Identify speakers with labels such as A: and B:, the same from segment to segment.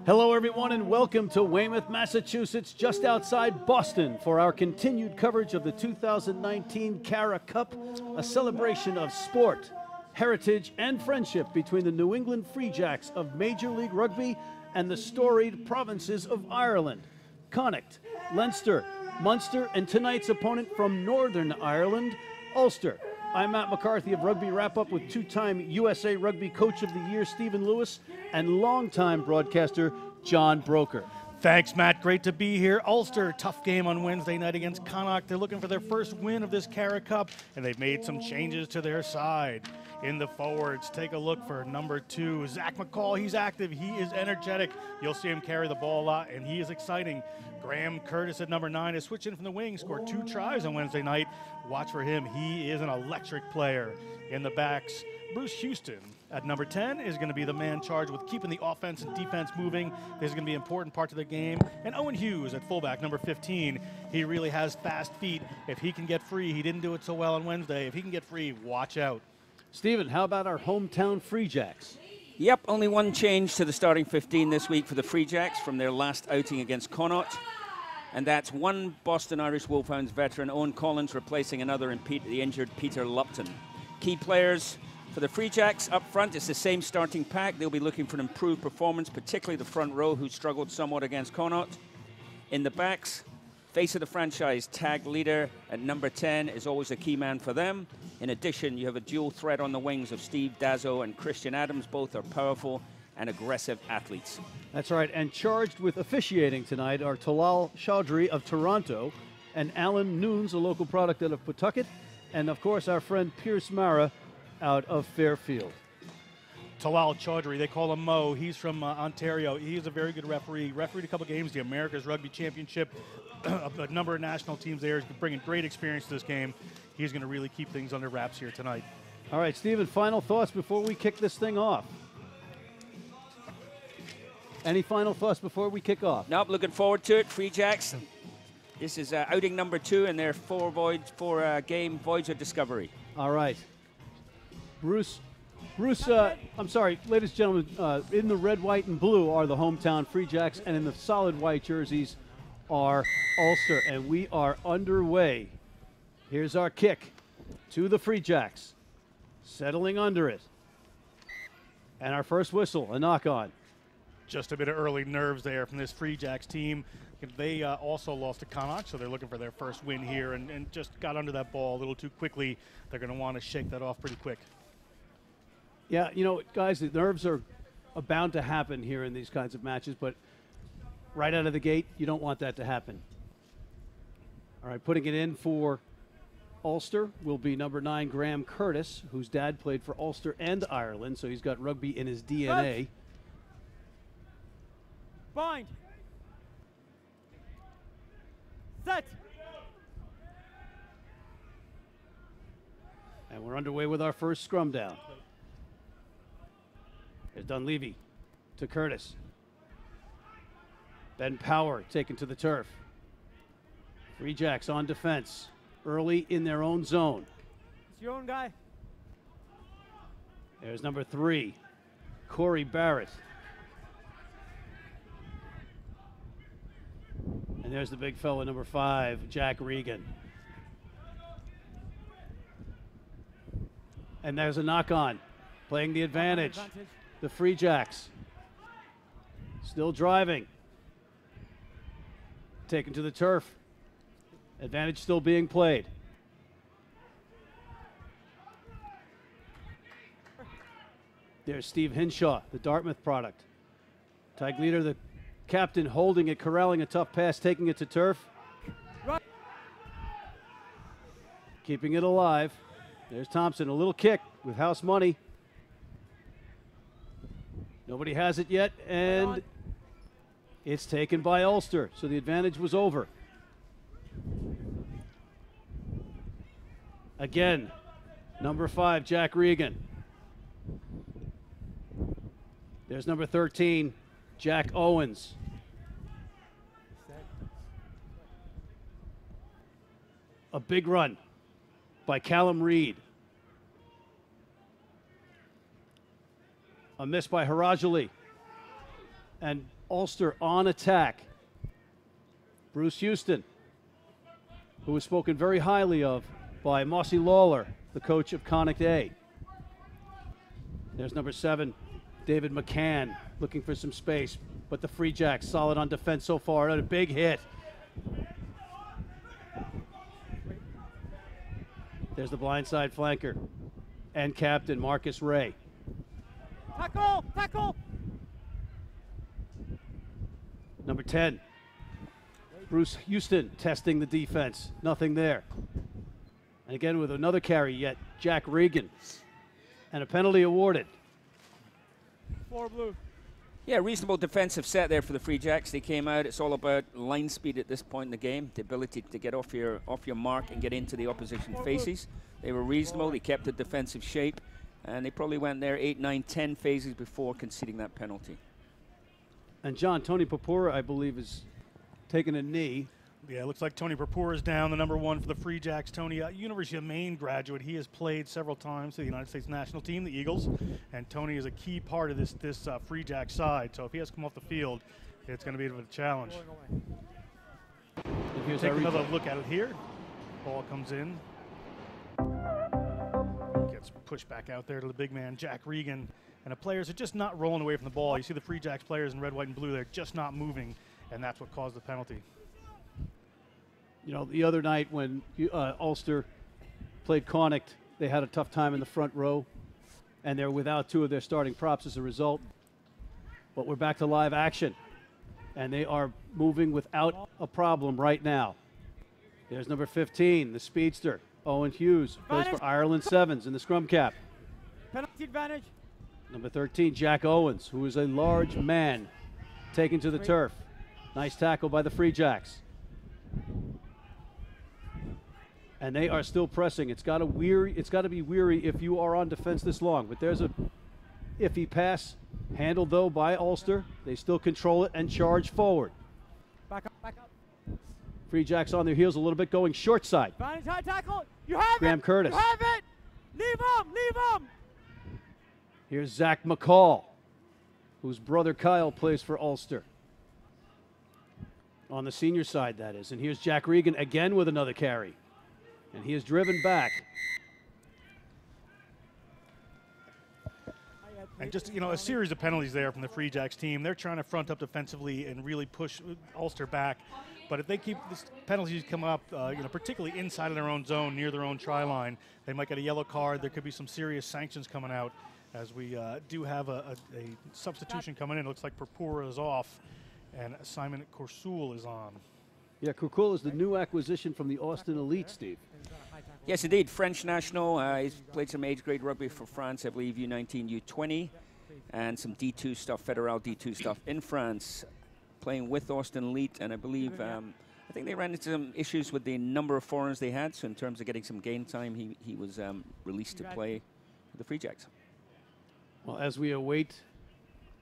A: Hello, everyone, and welcome to Weymouth, Massachusetts, just outside Boston, for our continued coverage of the 2019 CARA Cup, a celebration of sport, heritage, and friendship between the New England Free Jacks of Major League Rugby and the storied provinces of Ireland, Connacht, Leinster, Munster, and tonight's opponent from Northern Ireland, Ulster. I'm Matt McCarthy of Rugby Wrap-Up with two-time USA Rugby Coach of the Year Stephen Lewis and longtime broadcaster John Broker.
B: Thanks, Matt. Great to be here. Ulster, tough game on Wednesday night against Connacht. They're looking for their first win of this CARA Cup, and they've made some changes to their side. In the forwards, take a look for number 2, Zach McCall. He's active. He is energetic. You'll see him carry the ball a lot, and he is exciting. Graham Curtis at number 9 has switched in from the wing, scored 2 tries on Wednesday night. Watch for him. He is an electric player. In the backs, Bruce Houston at number 10 is going to be the man charged with keeping the offense and defense moving. This is going to be an important part of the game. And Owen Hughes at fullback, number 15. He really has fast feet. If he can get free, he didn't do it so well on Wednesday. If he can get free, watch out.
A: Stephen, how about our hometown Free Jacks?
C: Yep, only one change to the starting 15 this week for the Free Jacks from their last outing against Connacht. And that's one Boston Irish Wolfhounds veteran, Owen Collins, replacing another the injured Peter Lupton. Key players for the Free Jacks up front, it's the same starting pack. They'll be looking for an improved performance, particularly the front row, who struggled somewhat against Connacht. In the backs, face of the franchise, tag leader at number 10 is always a key man for them. In addition, you have a dual threat on the wings of Steve Dazzo and Christian Adams. Both are powerful and aggressive athletes.
A: That's right, and charged with officiating tonight are Talal Chaudhry of Toronto and Alan Nunes, a local product out of Pawtucket, and of course our friend Pierce Mara out of Fairfield.
B: Talal Chaudhry, they call him Mo. He's from Ontario. He's a very good referee. Refereed a couple games, the America's Rugby Championship, a number of national teams there. He's bringing great experience to this game. He's going to really keep things under wraps here tonight.
A: All right, Stephen, final thoughts before we kick this thing off. Any final thoughts before we kick off?
C: Nope, looking forward to it. Free Jacks. This is outing number 2 in their 4-game Voyage of Discovery.
A: All right. Bruce, I'm sorry, ladies and gentlemen, in the red, white, and blue are the hometown Free Jacks, and in the solid white jerseys are Ulster, and we are underway. Here's our kick to the Free Jacks, settling under it. And our first whistle, a knock-on.
B: Just a bit of early nerves there from this Free Jacks team. They also lost to Connacht, so they're looking for their first win here and just got under that ball a little too quickly. They're going to want to shake that off pretty quick.
A: Yeah, you know, guys, the nerves are bound to happen here in these kinds of matches, but right out of the gate, you don't want that to happen. All right, putting it in for Ulster will be number 9, Graham Curtis, whose dad played for Ulster and Ireland, so he's got rugby in his DNA.
D: Bind. Set.
A: And we're underway with our first scrum down. There's Dunleavy to Curtis. Ben Power taken to the turf. Free Jacks on defense, early in their own zone.
D: It's your own guy.
A: There's number 3, Corey Barrett. And there's the big fella, number 5, Jack Regan. And there's a knock-on, playing the advantage. The Free Jacks still driving. Taken to the turf. Advantage still being played. There's Steve Hinshaw, the Dartmouth product. Tag leader, the captain, holding it, corralling a tough pass, taking it to turf. Keeping it alive. There's Thompson, a little kick with house money. Nobody has it yet, and it's taken by Ulster, so the advantage was over. Again, number 5, Jack Regan. There's number 13, Jack Owens. A big run by Callum Reed. A miss by Harajali. And Ulster on attack. Bruce Houston, who was spoken very highly of by Mossy Lawler, the coach of Connacht A. There's number 7, David McCann, looking for some space, but the Free Jacks solid on defense so far. A big hit. There's the blindside flanker and captain Marcus Ray.
D: Tackle! Tackle!
A: Number 10, Bruce Houston testing the defense. Nothing there. And again with another carry yet, Jack Regan. And a penalty awarded.
D: 4 blue.
C: Yeah, reasonable defensive set there for the Free Jacks. They came out. It's all about line speed at this point in the game, the ability to get off your mark and get into the opposition faces. They were reasonable. They kept a defensive shape, and they probably went there 8, 9, 10 phases before conceding that penalty.
A: And John, Tony Papura, I believe, is taking a knee.
B: Yeah, it looks like Tony Purpura is down, the number 1 for the Free Jacks. Tony, University of Maine graduate. He has played several times for the United States national team, the Eagles, and Tony is a key part of this Free Jack side. So if he has to come off the field, it's going to be a bit of a challenge. Take another look at it here. Ball comes in. Gets pushed back out there to the big man, Jack Regan. And the players are just not rolling away from the ball. You see the Free Jacks players in red, white, and blue. They're just not moving, and that's what caused the penalty.
A: You know, the other night when Ulster played Connacht, they had a tough time in the front row, and they're without 2 of their starting props as a result. But we're back to live action, and they are moving without a problem right now. There's number 15, the speedster, Owen Hughes, plays for Ireland Sevens in the scrum cap.
D: Penalty advantage.
A: Number 13, Jack Owens, who is a large man, taken to the turf. Nice tackle by the Free Jacks. And they are still pressing. It's got to be weary if you are on defense this long. But there's a iffy pass, handled though by Ulster. They still control it and charge forward.
D: Back up, back up.
A: Free Jacks on their heels a little bit, going short side.
D: Advantage, high tackle. You have
A: Graham
D: it.
A: Curtis.
D: You have it. Leave him, leave him.
A: Here's Zach McCall, whose brother Kyle plays for Ulster. On the senior side, that is. And here's Jack Regan again with another carry. And he is driven back.
B: And just, you know, a series of penalties there from the Free Jacks team. They're trying to front up defensively and really push Ulster back. But if they keep this penalties come up, you know, particularly inside of their own zone, near their own try line, they might get a yellow card. There could be some serious sanctions coming out, as we do have a substitution coming in. It looks like Purpura is off, and Simon Corsul is on.
A: Yeah, Courcoul is the new acquisition from the Austin Elite, Steve.
C: Yes, indeed. French national. He's played some age grade rugby for France, I believe, U19, U20, and some D2 stuff, Federal D2 stuff in France, playing with Austin Elite. And I believe, I think they ran into some issues with the number of foreigners they had. So in terms of getting some game time, he was released to play with the Free Jacks.
A: Well, as we await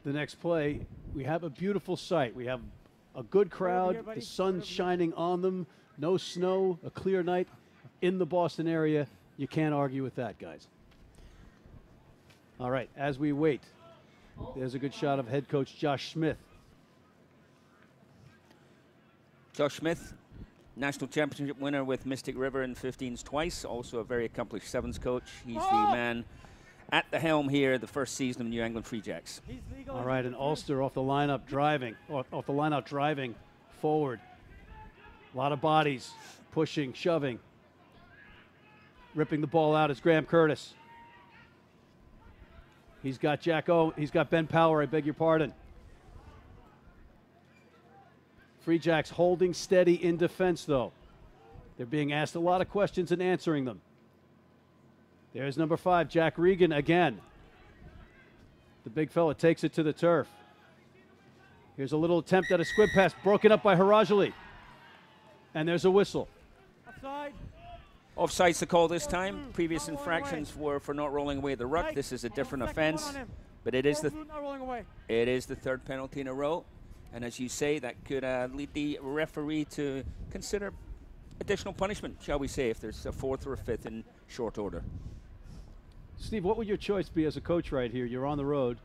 A: the next play, we have a beautiful sight. We have a good crowd, the sun's shining on them, no snow, a clear night in the Boston area. You can't argue with that, guys. All right, as we wait, there's a good shot of head coach Josh Smith.
C: Josh Smith, national championship winner with Mystic River in 15s twice, also a very accomplished sevens coach. He's the man at the helm here the first season of New England Free Jacks.
A: All right, and Ulster off the lineup driving, forward. A lot of bodies, pushing, shoving. Ripping the ball out is Graham Curtis. He's got he's got Ben Power, I beg your pardon. Free Jacks holding steady in defense, though. They're being asked a lot of questions and answering them. There's number 5, Jack Regan again. The big fella takes it to the turf. Here's a little attempt at a squib pass, broken up by Harajali. And there's a whistle.
D: Offside.
C: Offside's the call this time. Previous infractions were for not rolling away the ruck. This is a different offense, but it is the third penalty in a row. And as you say, that could lead the referee to consider additional punishment, shall we say, if there's a 4th or a 5th in short order.
A: Steve, what would your choice be as a coach right here? You're on the road.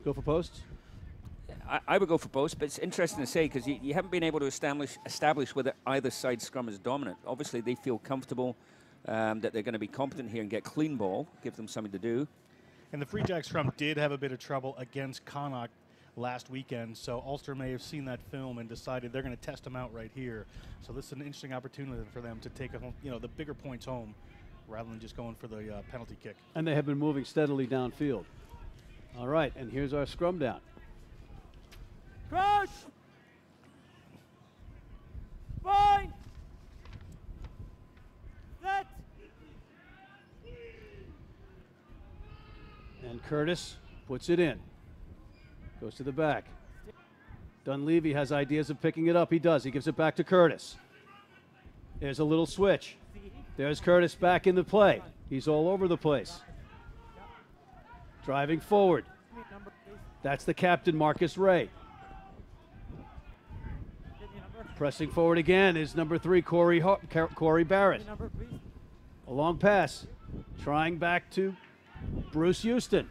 A: Go for posts?
C: I would go for both, but it's interesting to say because you haven't been able to establish whether either side scrum is dominant. Obviously, they feel comfortable that they're going to be competent here and get clean ball, give them something to do.
B: And the Free Jack scrum did have a bit of trouble against Connacht last weekend, so Ulster may have seen that film and decided they're going to test them out right here. So this is an interesting opportunity for them to take the bigger points home rather than just going for the penalty kick.
A: And they have been moving steadily downfield. All right, and here's our scrum down.
D: Crouch. Fine. Set.
A: And Curtis puts it in. Goes to the back. Dunleavy has ideas of picking it up. He does. He gives it back to Curtis. There's a little switch. There's Curtis back in the play. He's all over the place. Driving forward. That's the captain, Marcus Ray. Pressing forward again is number 3, Corey Barrett. A long pass. Trying back to Bruce Houston.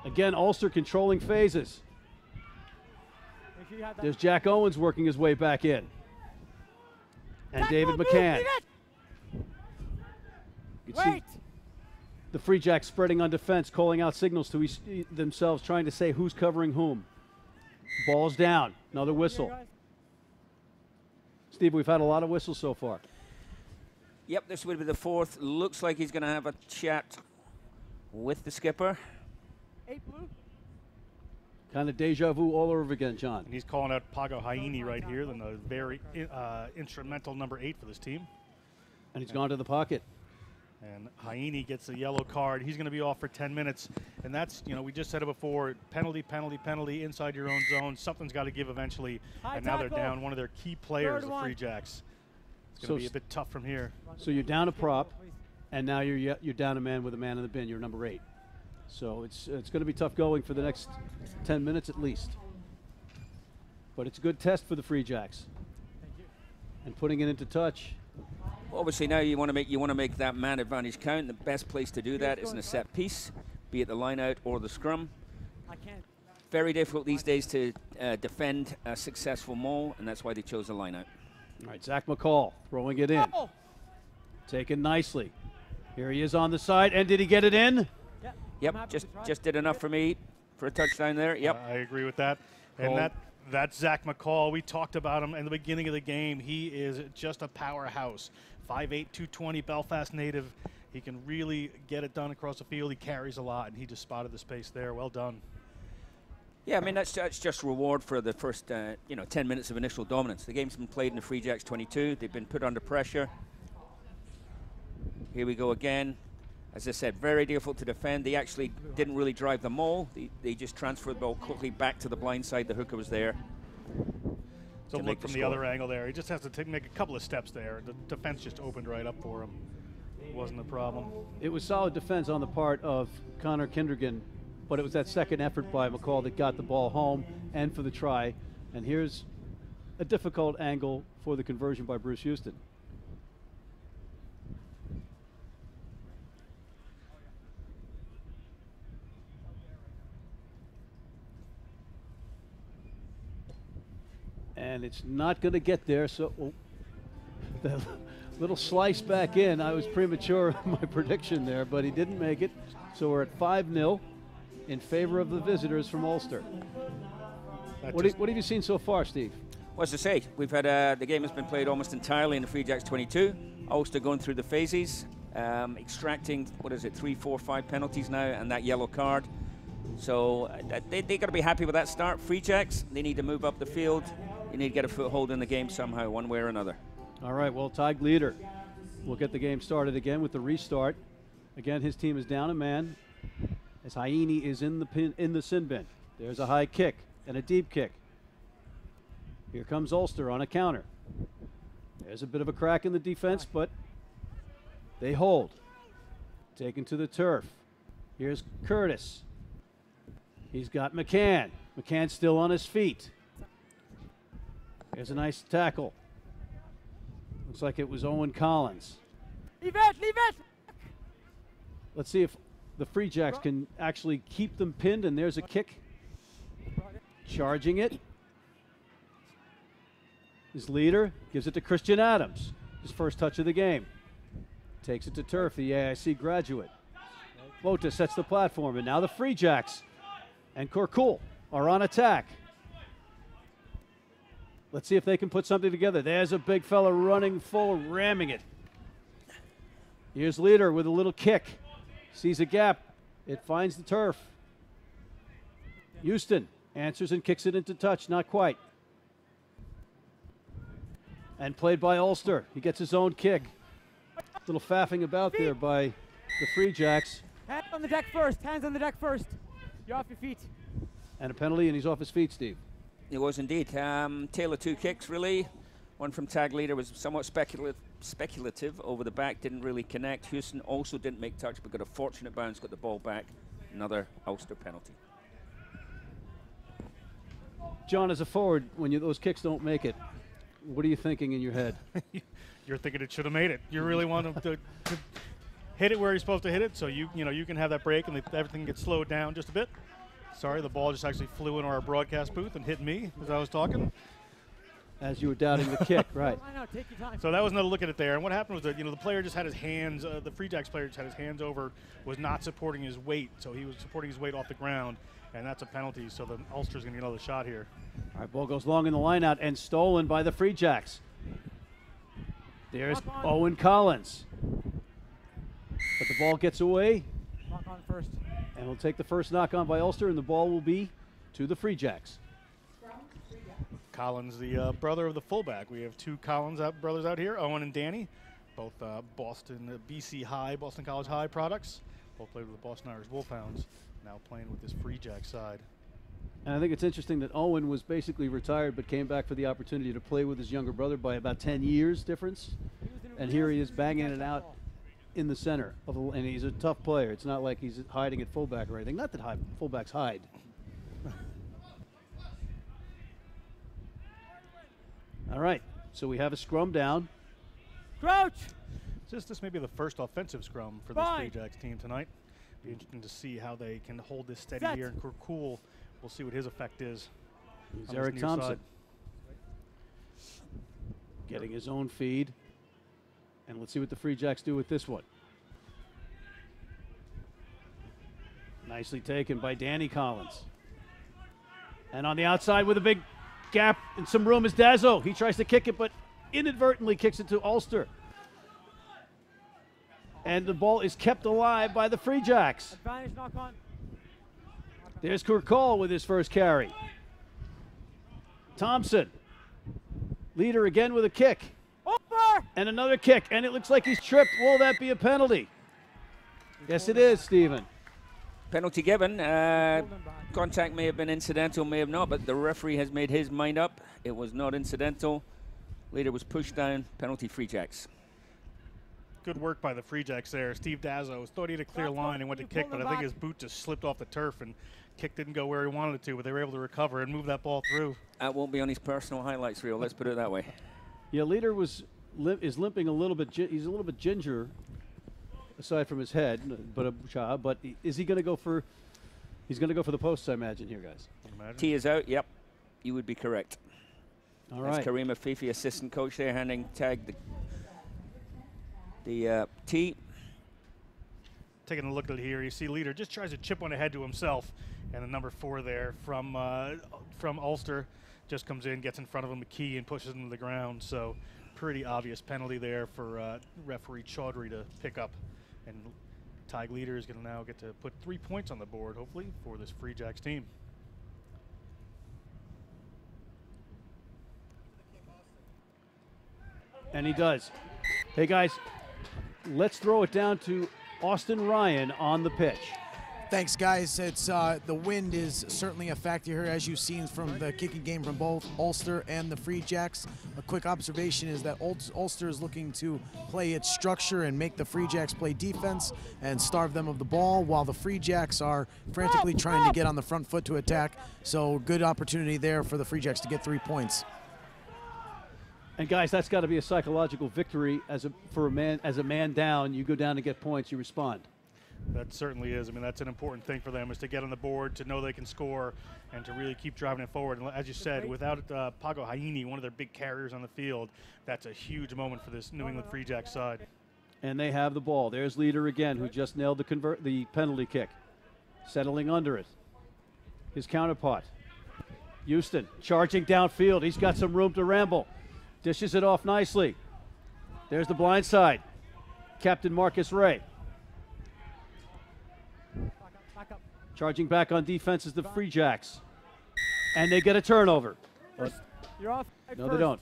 A: Again, Ulster controlling phases. There's Jack Owens working his way back in. And David McCann. You can see the Free Jacks spreading on defense, calling out signals to themselves, trying to say who's covering whom. Ball's down. Another whistle. Steve, we've had a lot of whistles so far.
C: Yep, this would be the 4th. Looks like he's going to have a chat with the skipper.
D: 8 blue.
A: Kind of deja vu all over again, John.
B: And he's calling out Pago Haini right here, then the very instrumental number 8 for this team.
A: And he's gone to the pocket.
B: And Haini gets a yellow card. He's going to be off for 10 minutes. And that's, we just said it before, penalty, penalty, penalty, inside your own zone. Something's got to give eventually. And now they're down one of their key players, the Free Jacks. It's going to be a bit tough from here.
A: So you're down a prop, and now you're down a man with a man in the bin. You're number 8. So it's going to be tough going for the next 10 minutes at least. But it's a good test for the Free Jacks. And putting it into touch.
C: Obviously now you want to make that man advantage count. The best place to do that is in a set piece, be it the line out or the scrum. Very difficult these days to defend a successful maul, and that's why they chose the line out.
A: All right, Zach McCall throwing it in. Taken nicely. Here he is on the side, and did he get it in?
C: Yep, just did enough for me for a touchdown there. Yep.
B: I agree with that. And that's Zach McCall. We talked about him in the beginning of the game. He is just a powerhouse. 5'8", 220, Belfast native. He can really get it done across the field. He carries a lot, and he just spotted the space there. Well done.
C: Yeah, I mean, that's just reward for the first 10 minutes of initial dominance. The game's been played in the Free Jacks 22. They've been put under pressure. Here we go again. As I said, very difficult to defend. They actually didn't really drive the maul. They just transferred the ball quickly back to the blind side. The hooker was there.
B: So look from the other angle there. He just has to make a couple of steps there. The defense just opened right up for him. It wasn't a problem.
A: It was solid defense on the part of Connor Kindergan, but it was that second effort by McCall that got the ball home and for the try. And here's a difficult angle for the conversion by Bruce Houston. And it's not going to get there, so the little slice back in. I was premature in my prediction there, but he didn't make it. So we're at 5-0 in favor of the visitors from Ulster. What have you seen so far, Steve?
C: Well, as I say, we've had the game has been played almost entirely in the Free Jacks 22. Ulster going through the phases, extracting, 3, 4, 5 penalties now, and that yellow card. So they got to be happy with that start. Free Jacks, they need to move up the field. You need to get a foothold in the game somehow, one way or another. All
A: right, well, Tig Leader will get the game started again with the restart. Again, his team is down a man as Haini is in the sin bin. There's a high kick and a deep kick. Here comes Ulster on a counter. There's a bit of a crack in the defense, but they hold. Taken to the turf. Here's Curtis. He's got McCann. McCann still on his feet. Here's a nice tackle. Looks like it was Owen Collins.
D: Leave it! Leave it!
A: Let's see if the Free Jacks can actually keep them pinned, and there's a kick. Charging it. His leader gives it to Christian Adams. His first touch of the game. Takes it to turf, the AIC graduate. Vota sets the platform, and now the Free Jacks and Korkul are on attack. Let's see if they can put something together. There's a big fella running full, ramming it. Here's leader with a little kick. Sees a gap. It finds the turf. Houston answers and kicks it into touch. Not quite. And played by Ulster. He gets his own kick. Little faffing about there by the Free Jacks.
D: Hands on the deck first. Hands on the deck first. You're off your feet.
A: And a penalty, and he's off his feet, Steve.
C: It was indeed. Taylor 2 kicks, really. One from tag leader was somewhat speculative over the back, didn't really connect. Houston also didn't make touch, but got a fortunate bounce, got the ball back. Another Ulster penalty.
A: John, as a forward, when those kicks don't make it, what are you thinking in your head?
B: You're thinking it should have made it. You really want him to hit it where he's supposed to hit it, so you can have that break and everything gets slowed down just a bit. Sorry, the ball just actually flew into our broadcast booth and hit me as I was talking.
A: As you were doubting the kick, right.
D: I know, take your time.
B: So that was another look at it there. And what happened was that, the player just had his hands, the Free Jacks player just had his hands over, was not supporting his weight. So he was supporting his weight off the ground, and that's a penalty. So the Ulster's going to get another shot here.
A: All right, ball goes long in the line out and stolen by the Free Jacks. There's Owen Collins. But the ball gets away.
D: Knock on first.
A: And we'll take the first knock on by Ulster, and the ball will be to the Free Jacks.
B: Collins, the brother of the fullback. We have two Collins brothers out here, Owen and Danny, both Boston College High products. Both played with the Boston Irish Wolfhounds, now playing with this Free Jack side.
A: And I think it's interesting that Owen was basically retired but came back for the opportunity to play with his younger brother by about 10 years difference. And here he is banging it out in the center, and he's a tough player. It's not like he's hiding at fullback or anything. Not that fullbacks hide. All right, so we have a scrum down.
D: Crouch!
B: This may be the first offensive scrum for this Free Jacks team tonight. Be interesting to see how they can hold this steady here. And Korkul, we'll see what his effect is.
A: Here's Eric Thompson. Getting his own feed. And let's see what the Free Jacks do with this one. Nicely taken by Danny Collins. And on the outside with a big gap and some room is Dazzo. He tries to kick it, but inadvertently kicks it to Ulster. And the ball is kept alive by the Free Jacks.
D: Advantage, knock on.
A: There's Korkul with his first carry. Thompson. Leader again with a kick.
D: Over!
A: And another kick, and it looks like he's tripped. Will that be a penalty? Yes, it is, Stephen.
C: Penalty given. Contact may have been incidental, may have not, but the referee has made his mind up. It was not incidental. Leader was pushed down. Penalty Free Jacks.
B: Good work by the Free Jacks there. Steve Dazzo thought he had a clear line and went to kick, but I think his boot just slipped off the turf and kick didn't go where he wanted it to, but they were able to recover and move that ball through.
C: That won't be on his personal highlights reel, let's put it that way.
A: Yeah, Leader is limping a little bit. He's a little bit ginger, aside from his head. But is he going to go for? He's going to go for the posts, I imagine. Here, guys.
C: T is out. Yep, you would be correct.
A: All
C: That's
A: right.
C: Karima Fifi, assistant coach there, handing tag the T.
B: Taking a look at it here, you see Leader just tries to chip one ahead to himself, and the number 4 there from Ulster just comes in, gets in front of him, McKee, and pushes him to the ground. So pretty obvious penalty there for referee Chaudhry to pick up. And Tig Leader is going to now get to put 3 points on the board, hopefully, for this Free Jacks team.
A: And he does. Hey, guys, let's throw it down to Austin Ryan on the pitch.
E: Thanks, guys. It's the wind is certainly a factor here, as you've seen from the kicking game from both Ulster and the Free Jacks. A quick observation is that Ulster is looking to play its structure and make the Free Jacks play defense and starve them of the ball, while the Free Jacks are frantically trying to get on the front foot to attack. So good opportunity there for the Free Jacks to get 3 points.
A: And guys, that's got to be a psychological victory as a man down. You go down and get points, you respond.
B: That certainly is. I mean, that's an important thing for them, is to get on the board, to know they can score, and to really keep driving it forward. And as you said, without Pago Haini, one of their big carriers on the field, that's a huge moment for this New England Free Jacks side.
A: And they have the ball. There's Leader again, who just nailed the penalty kick. Settling under it. His counterpart. Houston charging downfield. He's got some room to ramble. Dishes it off nicely. There's the blind side. Captain Marcus Ray. Charging back on defense is the Free Jacks. And they get a turnover.
D: You're off.
A: No, they don't.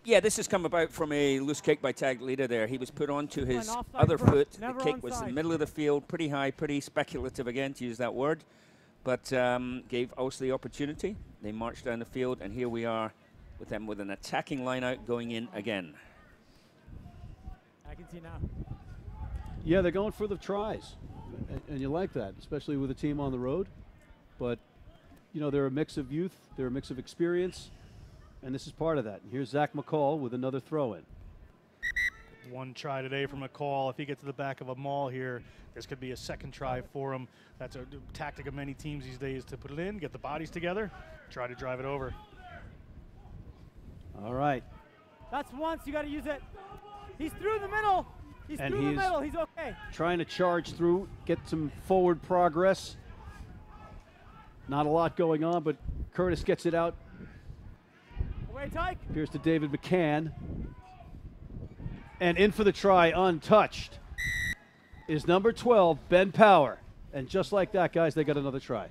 C: Yeah, this has come about from a loose kick by tag leader there. He was put onto his other foot. The kick was in the middle of the field, pretty high, pretty speculative again, to use that word. But gave Ulster the opportunity. They marched down the field, and here we are with them with an attacking line out going in again.
D: I can see now.
A: Yeah, they're going for the tries. And you like that, especially with a team on the road. But, you know, they're a mix of youth, they're a mix of experience, and this is part of that. And here's Zach McCall with another throw-in.
B: One try today from McCall. If he gets to the back of a maul here, this could be a second try for him. That's a tactic of many teams these days, to put it in, get the bodies together, try to drive it over.
A: All right.
D: That's once. You got to use it. He's through the middle. He's through the middle. He's okay.
A: Trying to charge through, get some forward progress. Not a lot going on, but Curtis gets it out.
D: Away, Tyke.
A: Appears to David McCann. And in for the try, untouched, is number 12, Ben Power. And just like that, guys, they got another try.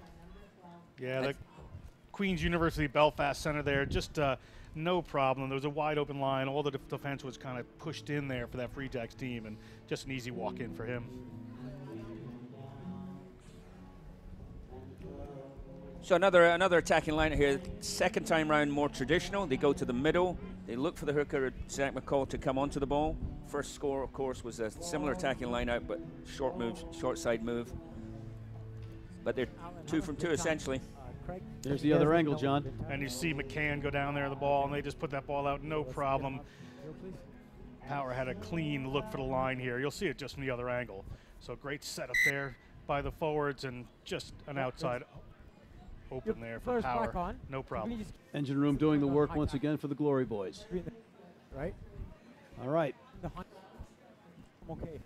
B: Yeah, the Queen's University Belfast Center there, just no problem. There was a wide open line. All the defense was kind of pushed in there for that Free Jacks team, and just an easy walk in for him.
C: So another attacking line here. Second time round, more traditional. They go to the middle. They look for the hooker, Zach McCall, to come onto the ball. First score, of course, was a similar attacking line out, but short move, short side move. But they're 2 from 2 essentially.
A: There's the other angle, John.
B: And you see McCann go down there on the ball, and they just put that ball out, no problem. Power had a clean look for the line here. You'll see it just from the other angle. So great setup there by the forwards, and just an outside open there for Power. No problem.
A: Engine room doing the work once again for the Glory Boys.
D: Right.
A: All right.
D: I'm okay.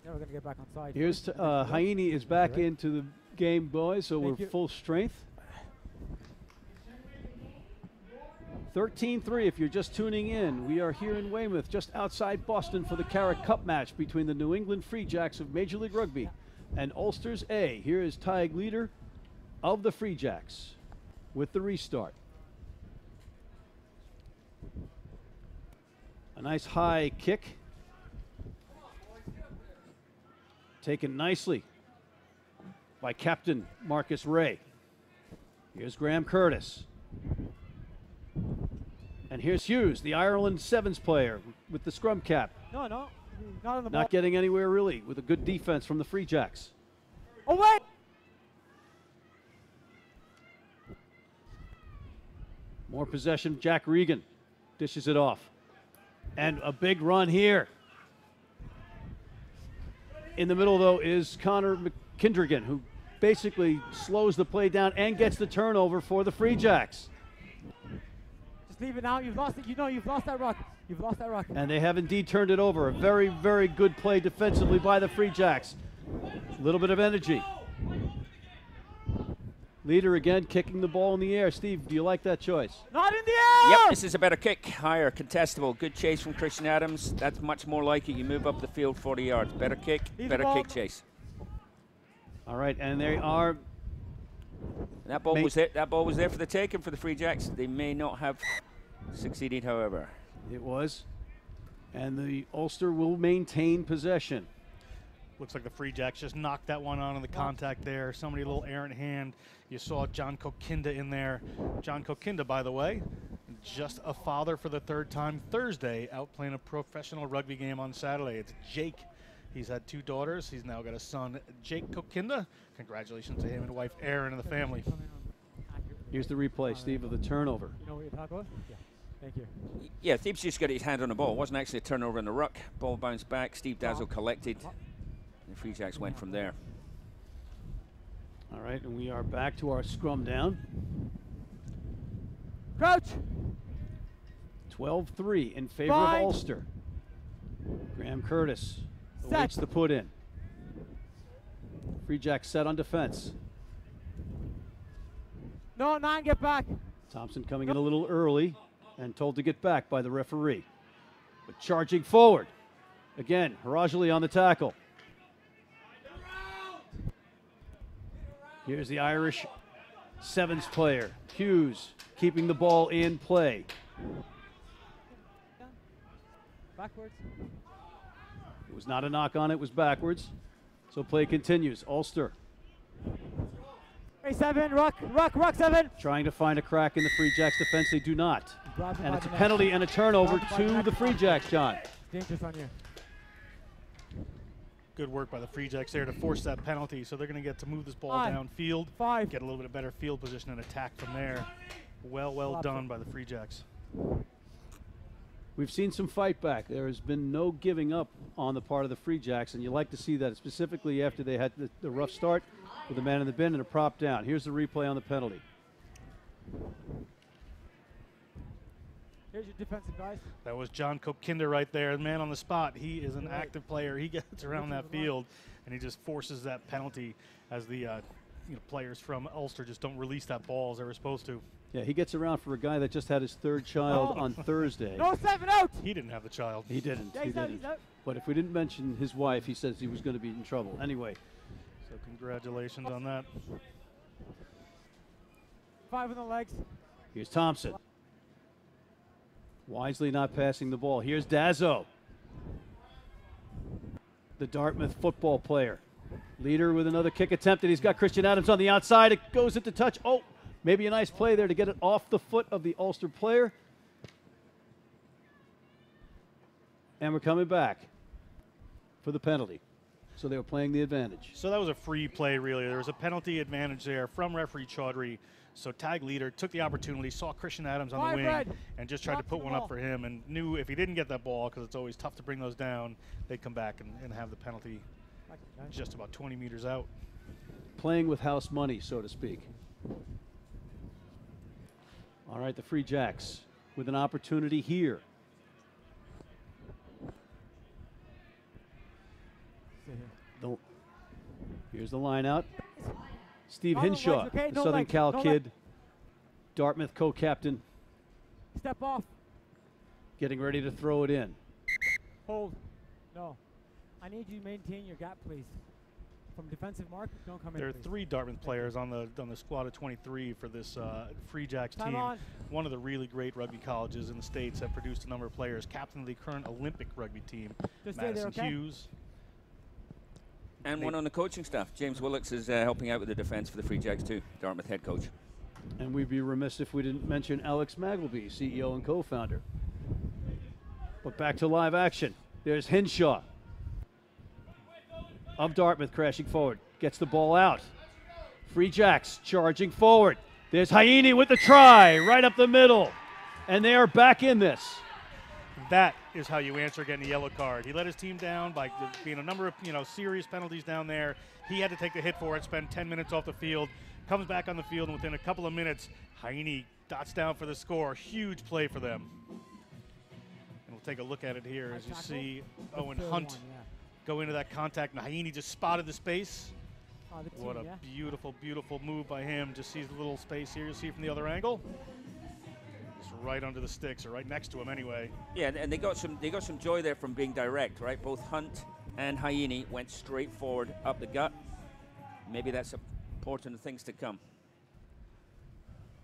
D: Never going to get back on side.
A: Here's Haini is back into the game, boys, so we're full strength. 13-3 if you're just tuning in. We are here in Weymouth, just outside Boston, for the CARA Cup match between the New England Free Jacks of Major League Rugby and Ulster's A. Here is Tig Leader of the Free Jacks with the restart. A nice high kick. Taken nicely by Captain Marcus Ray. Here's Graham Curtis. And here's Hughes, the Ireland Sevens player with the scrum cap.
D: No, not on the ball.
A: Not getting anywhere really, with a good defense from the Free Jacks.
D: Away!
A: More possession, Jack Regan dishes it off. And a big run here. In the middle, though, is Connor McKendrigan, who basically slows the play down and gets the turnover for the Free Jacks.
D: Just leave it now. You've lost it. You know you've lost that rock. You've lost that rock.
A: And they have indeed turned it over. A very, very good play defensively by the Free Jacks. A little bit of energy. Leader again kicking the ball in the air. Steve, do you like that choice?
D: Not in the air!
C: Yep, this is a better kick. Higher, contestable. Good chase from Christian Adams. That's much more like it. You move up the field 40 yards. Better kick, better kick chase.
A: All right, and they are...
C: That ball was there. That ball was there for the taking for the Free Jacks. They may not have succeeded, however.
A: It was. And the Ulster will maintain possession.
B: Looks like the Free Jacks just knocked that one on the contact there. Somebody a little errant hand. You saw John Kokinda in there. John Kokinda, by the way, just a father for the third time Thursday, out playing a professional rugby game on Saturday. It's Jake. He's had 2 daughters. He's now got a son, Jake Kokinda. Congratulations to him and wife Erin and the family.
A: Here's the replay, Steve, of the turnover.
D: You know what you're talking about? Yeah. Thank you.
C: Yeah, Thebes just got his hand on the ball. It wasn't actually a turnover in the ruck. Ball bounced back. Steve Dazzle collected. The Free Jacks went from there.
A: All right, and we are back to our scrum down.
D: Crouch.
A: 12-3 in favor
D: Bind.
A: of Ulster. Graham Curtis
D: Set.
A: awaits the put in. Free Jacks set on defense.
D: No, 9, get back.
A: Thompson coming in a little early and told to get back by the referee. But charging forward. Again, Harajali on the tackle. Here's the Irish sevens player, Hughes, keeping the ball in play.
D: Backwards.
A: It was not a knock on, it was backwards. So play continues. Ulster
D: 7, ruck, 7.
A: trying to find a crack in the Free Jacks defense. They do not.
D: Grab him
A: And
D: by
A: it's a
D: the neck.
A: penalty and a turnover
D: Grab him by the
A: to
D: neck.
A: the Free Jacks, John.
D: Dangerous on you.
B: Good work by the Free Jacks there to force that penalty. So they're going to get to move this ball
D: 5.
B: downfield,
D: 5.
B: get a little bit better field position and attack from there. Well done by the Free Jacks.
A: We've seen some fight back. There has been no giving up on the part of the Free Jacks, and you like to see that, specifically after they had the rough start with a man in the bin and a prop down. Here's the replay on the penalty.
D: Here's your defensive guys.
B: That was John Kopkinder right there, man on the spot. He is an active player. He gets around that field, and he just forces that penalty as the players from Ulster just don't release that ball as they were supposed to.
A: Yeah, he gets around for a guy that just had his third child on Thursday.
D: No, 7 out.
B: He didn't have the child.
A: He didn't.
D: Yeah,
A: He
D: he's out,
A: didn't.
D: he's out.
A: But if we didn't mention his wife, he says he was going to be in trouble. Anyway,
B: So congratulations on that.
D: 5 on the legs.
A: here's Thompson. Wisely not passing the ball. Here's Dazzo, the Dartmouth football player. Leader with another kick attempt, and he's got Christian Adams on the outside. It goes into touch. Oh, maybe a nice play there to get it off the foot of the Ulster player. And we're coming back for the penalty. So they were playing the advantage.
B: So that was a free play, really. There was a penalty advantage there from referee Chaudhry. So tag leader took the opportunity, saw Christian Adams on the wing,
D: Red.
B: and just tried to put one up for him, and knew if he didn't get that ball, because it's always tough to bring those down, they'd come back and have the penalty just about 20 meters out.
A: Playing with house money, so to speak. All right, the Free Jacks with an opportunity here. Here's the line out. Steve
D: No legs,
A: Hinshaw,
D: okay?
A: the
D: No
A: Southern
D: legs,
A: Cal
D: no
A: kid, Dartmouth co-captain,
D: Step off.
A: getting ready to throw it in.
D: Hold. No. I need you to maintain your gap, please. From defensive mark, don't come in.
B: There are
D: please.
B: 3 Dartmouth players on the squad of 23 for this Free Jacks
D: Time
B: team.
D: on.
B: One of the really great rugby colleges in the States that produced a number of players. Captain of the current Olympic rugby team,
D: Just stay there,
B: Madison
D: okay?
B: Hughes.
C: And one on the coaching staff. James Willocks is helping out with the defense for the Free Jacks too, Dartmouth head coach.
A: And we'd be remiss if we didn't mention Alex Magleby, CEO and co-founder. But back to live action. There's Hinshaw of Dartmouth crashing forward. Gets the ball out. Free Jacks charging forward. There's Haini with the try right up the middle. And they are back in this.
B: That is how you answer getting a yellow card. He let his team down by being a number of serious penalties down there. He had to take the hit for it, spend 10 minutes off the field, comes back on the field, and within a couple of minutes, Haini dots down for the score. Huge play for them. And we'll take a look at it here as you see Owen Hunt go into that contact, and Haini just spotted the space.
D: The team,
B: What a
D: yeah.
B: beautiful, beautiful move by him. Just sees the little space here. You see from the other angle. Just right under the sticks, or right next to him anyway.
C: Yeah, and they got some joy there from being direct, right? Both Hunt and Haini went straight forward up the gut. Maybe that's important things to come.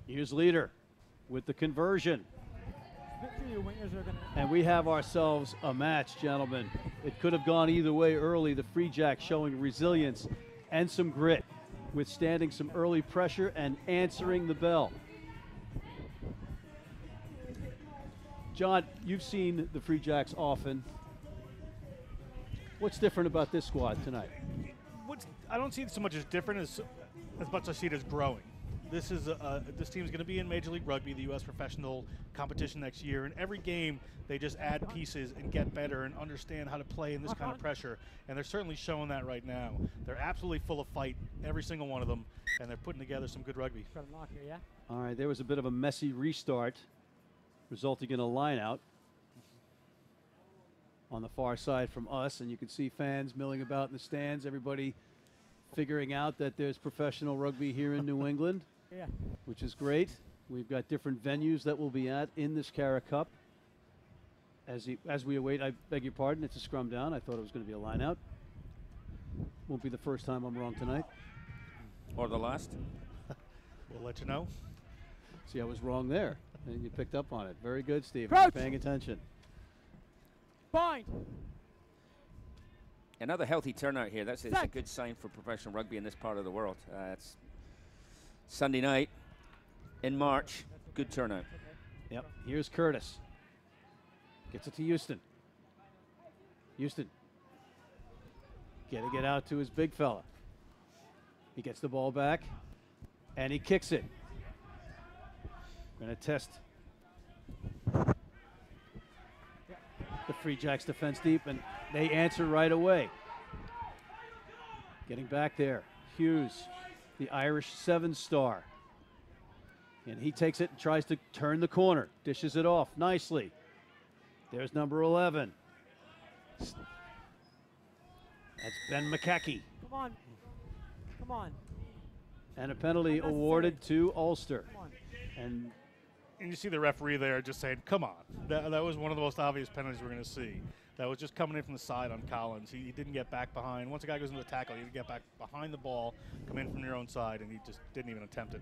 A: Here's Leader with the conversion.
D: Your wingers are gonna
A: And we have ourselves a match, gentlemen. It could have gone either way early. The Free Jacks showing resilience and some grit, withstanding some early pressure and answering the bell. John, you've seen the Free Jacks often. What's different about this squad tonight?
B: I don't see it so much as different as much as I see it as growing. this team's going to be in Major League Rugby, the U.S. professional competition next year, and every game they just add pieces and get better and understand how to play in this kind of pressure, and they're certainly showing that right now. They're absolutely full of fight, every single one of them, and they're putting together some good rugby.
A: All right, there was a bit of a messy restart, resulting in a line out on the far side from us, and you can see fans milling about in the stands, everybody figuring out that there's professional rugby here in New England, which is great. We've got different venues that we'll be at in this CARA Cup. As we await, I beg your pardon, it's a scrum down. I thought it was going to be a line out. Won't be the first time I'm wrong tonight.
C: Or the last.
B: We'll let you know.
A: See, I was wrong there, and you picked up on it. Very good, Steve. Paying attention.
D: Bind.
C: Another healthy turnout here. It's a good sign for professional rugby in this part of the world. It's Sunday night in March. Good turnout.
A: Yep. Here's Curtis. Gets it to Houston. Houston getting it out to his big fella. He gets the ball back, and he kicks it. Going to test the Free Jacks defense deep, and they answer right away. Getting back there, Hughes, the Irish 7-star. And he takes it and tries to turn the corner, dishes it off nicely. There's number 11. That's Ben McCackey.
D: Come on. Come on.
A: And a penalty awarded to Ulster.
B: And you see the referee there just saying, come on. That was one of the most obvious penalties we're going to see. That was just coming in from the side on Collins. He didn't get back behind. Once a guy goes into the tackle, you get back behind the ball, come in from your own side, and he just didn't even attempt it.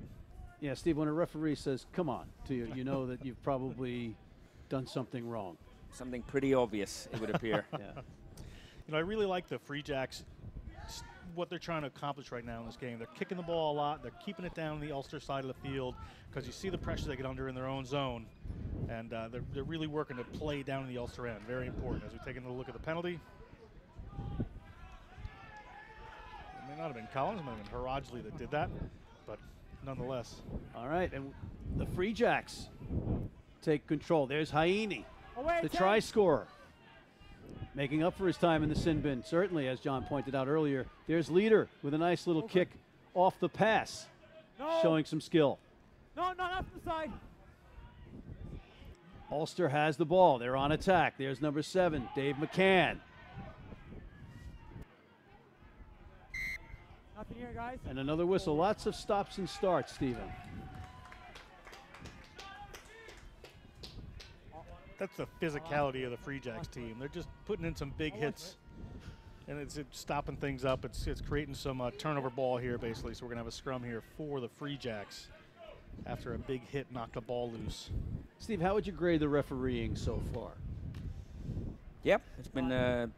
A: Yeah, Steve, when a referee says, come on, to you, you know that you've probably done something wrong.
C: Something pretty obvious, it would appear.
A: Yeah.
B: You know, I really like the Free Jacks, what they're trying to accomplish right now in this game. They're kicking the ball a lot. They're keeping it down the Ulster side of the field because you see the pressure they get under in their own zone. And they're really working to play down in the Ulster end. Very important. As we take another look at the penalty. It may not have been Collins, it might have been Harajli that did that, but nonetheless.
A: All right, and the Free Jacks take control. There's Haini, the try scorer, making up for his time in the sin bin, certainly, as John pointed out earlier. There's Leader with a nice little kick off the pass, showing some skill.
D: No, not off the side.
A: Ulster has the ball. They're on attack. There's number 7, Dave McCann.
D: Nothing here, guys.
A: And another whistle. Lots of stops and starts, Stephen.
B: That's the physicality of the Free Jacks team. They're just putting in some big hits, and it's stopping things up. It's creating some turnover ball here, basically. So we're going to have a scrum here for the Free Jacks after a big hit knocked the ball loose.
A: Steve, how would you grade the refereeing so far?
C: Yep, it's been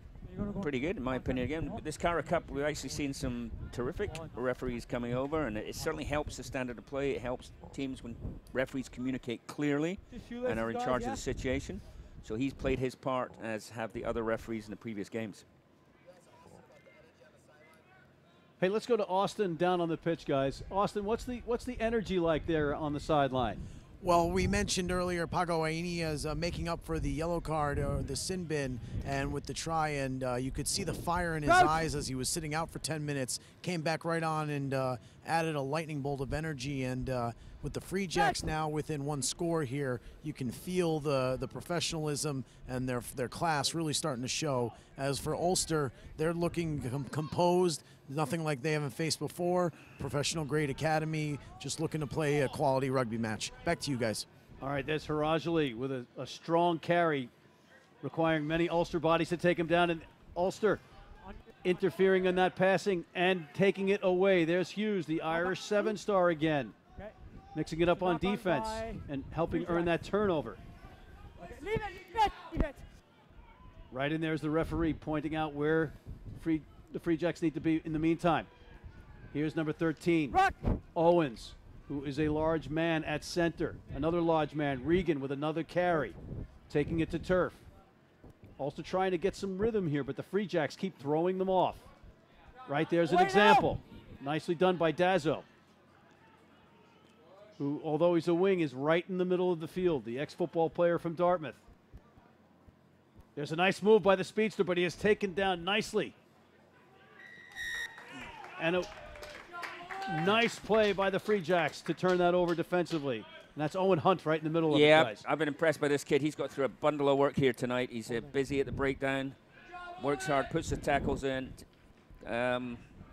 C: pretty good, in my opinion. Again, this CARA Cup, we've actually seen some terrific referees coming over, and it certainly helps the standard of play. It helps teams when referees communicate clearly and are in charge of the situation. So he's played his part, as have the other referees in the previous games.
A: Hey, let's go to Austin down on the pitch, guys. Austin, what's the energy like there on the sideline?
E: Well, we mentioned earlier Pago Aini is making up for the yellow card or the sin bin, and with the try, and you could see the fire in his eyes as he was sitting out for 10 minutes, came back right on and added a lightning bolt of energy. And with the Free Jacks now within one score here, you can feel the professionalism and their class really starting to show. As for Ulster, they're looking composed, nothing like they haven't faced before. Professional grade academy, just looking to play a quality rugby match. Back to you guys.
A: All right, there's Harajli with a strong carry, requiring many Ulster bodies to take him down, and Ulster interfering in that passing and taking it away. There's Hughes, the Irish 7-star again, mixing it up on defense and helping earn that turnover.
D: Leave it.
A: Right in there's the referee pointing out where the Free Jacks need to be in the meantime. Here's number 13, Owens, who is a large man at center. Another large man, Regan, with another carry, taking it to turf. Also trying to get some rhythm here, but the Free Jacks keep throwing them off. Right there's an example. Nicely done by Dazzo. who, although he's a wing, is right in the middle of the field, the ex-football player from Dartmouth. There's a nice move by the speedster, but he is taken down nicely. And a nice play by the Free Jacks to turn that over defensively. And that's Owen Hunt right in the middle of it, guys.
C: Yeah, I've been impressed by this kid. He's got through a bundle of work here tonight. He's busy at the breakdown, works hard, puts the tackles in.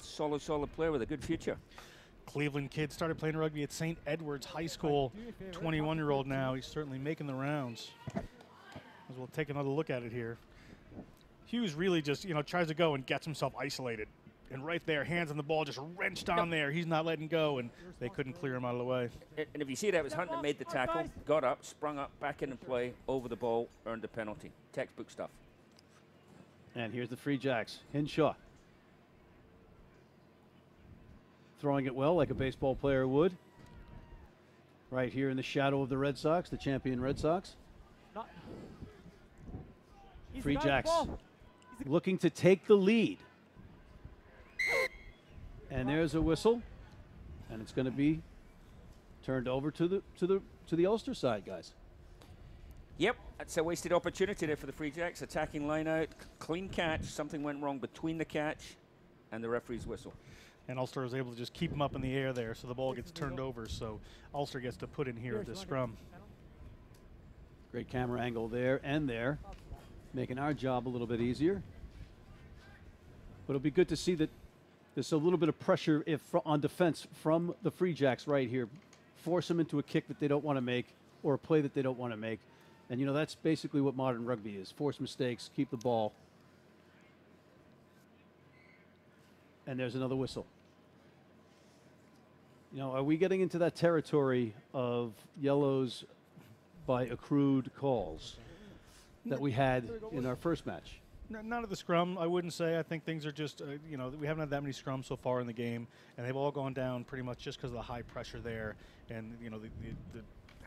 C: Solid player with a good future.
B: Cleveland kid started playing rugby at St. Edward's High School. 21-year-old now. He's certainly making the rounds. As we'll take another look at it here. Hughes really just, tries to go and gets himself isolated. And right there, hands on the ball, just wrenched on there. He's not letting go, and they couldn't clear him out of the way.
C: And if you see that, it was Hunt that made the tackle, got up, sprung up, back into play, over the ball, earned the penalty. Textbook stuff.
A: And here's the Free Jacks. Hinshaw. Throwing it well like a baseball player would. Right here in the shadow of the Red Sox, the champion Red Sox. Free Jacks looking to take the lead. And there's a whistle, and it's going to be turned over to the Ulster side, guys.
C: Yep, that's a wasted opportunity there for the Free Jacks. Attacking line out, clean catch. Something went wrong between the catch and the referee's whistle.
B: And Ulster was able to just keep him up in the air there, so the ball gets turned over. So Ulster gets to put in here at the scrum.
A: Great camera angle there and there, making our job a little bit easier. But it'll be good to see that there's a little bit of pressure on defense from the Free Jacks right here. Force them into a kick that they don't want to make or a play that they don't want to make. And, that's basically what modern rugby is. Force mistakes, keep the ball. And there's another whistle. Are we getting into that territory of yellows by accrued calls that we had in our first match?
B: Not at the scrum, I wouldn't say. I think things are just, we haven't had that many scrums so far in the game, and they've all gone down pretty much just because of the high pressure there and, the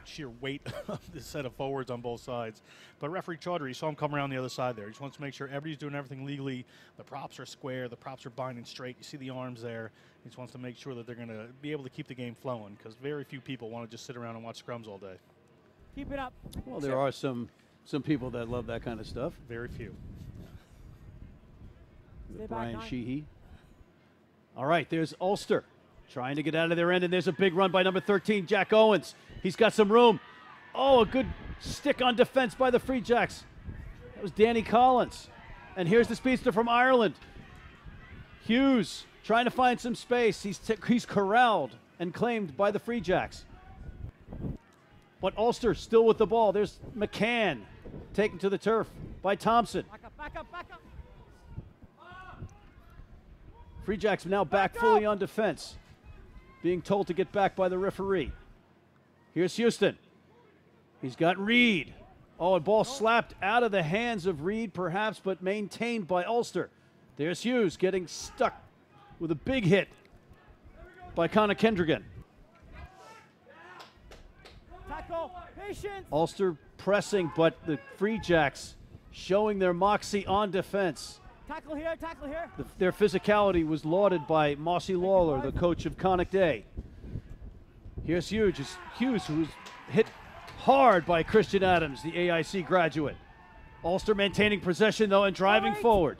B: sheer weight of the set of forwards on both sides. But referee Chaudhry, you saw him come around the other side there. He just wants to make sure everybody's doing everything legally. The props are square. The props are binding straight. You see the arms there. He just wants to make sure that they're going to be able to keep the game flowing because very few people want to just sit around and watch scrums all day.
D: Keep it up.
A: Well, there are some people that love that kind of stuff.
B: Very few.
A: With Brian Sheehy. All right, there's Ulster trying to get out of their end, and there's a big run by number 13, Jack Owens. He's got some room. Oh, a good stick on defense by the Free Jacks. That was Danny Collins. And here's the speedster from Ireland. Hughes trying to find some space. He's corralled and claimed by the Free Jacks. But Ulster still with the ball. There's McCann taken to the turf by Thompson.
D: Back up.
A: Free Jacks now back fully on defense, being told to get back by the referee. Here's Houston. He's got Reed. Oh, a ball slapped out of the hands of Reed, perhaps, but maintained by Ulster. There's Hughes getting stuck with a big hit by Conor Kendrigan.
D: Tackle, patience.
A: Ulster pressing, but the Free Jacks showing their moxie on defense.
D: Tackle here.
A: Their physicality was lauded by Mossy Lawler, the coach of Connacht Day. Here's Hughes, who's hit hard by Christian Adams, the AIC graduate. Ulster maintaining possession, though, and driving forward.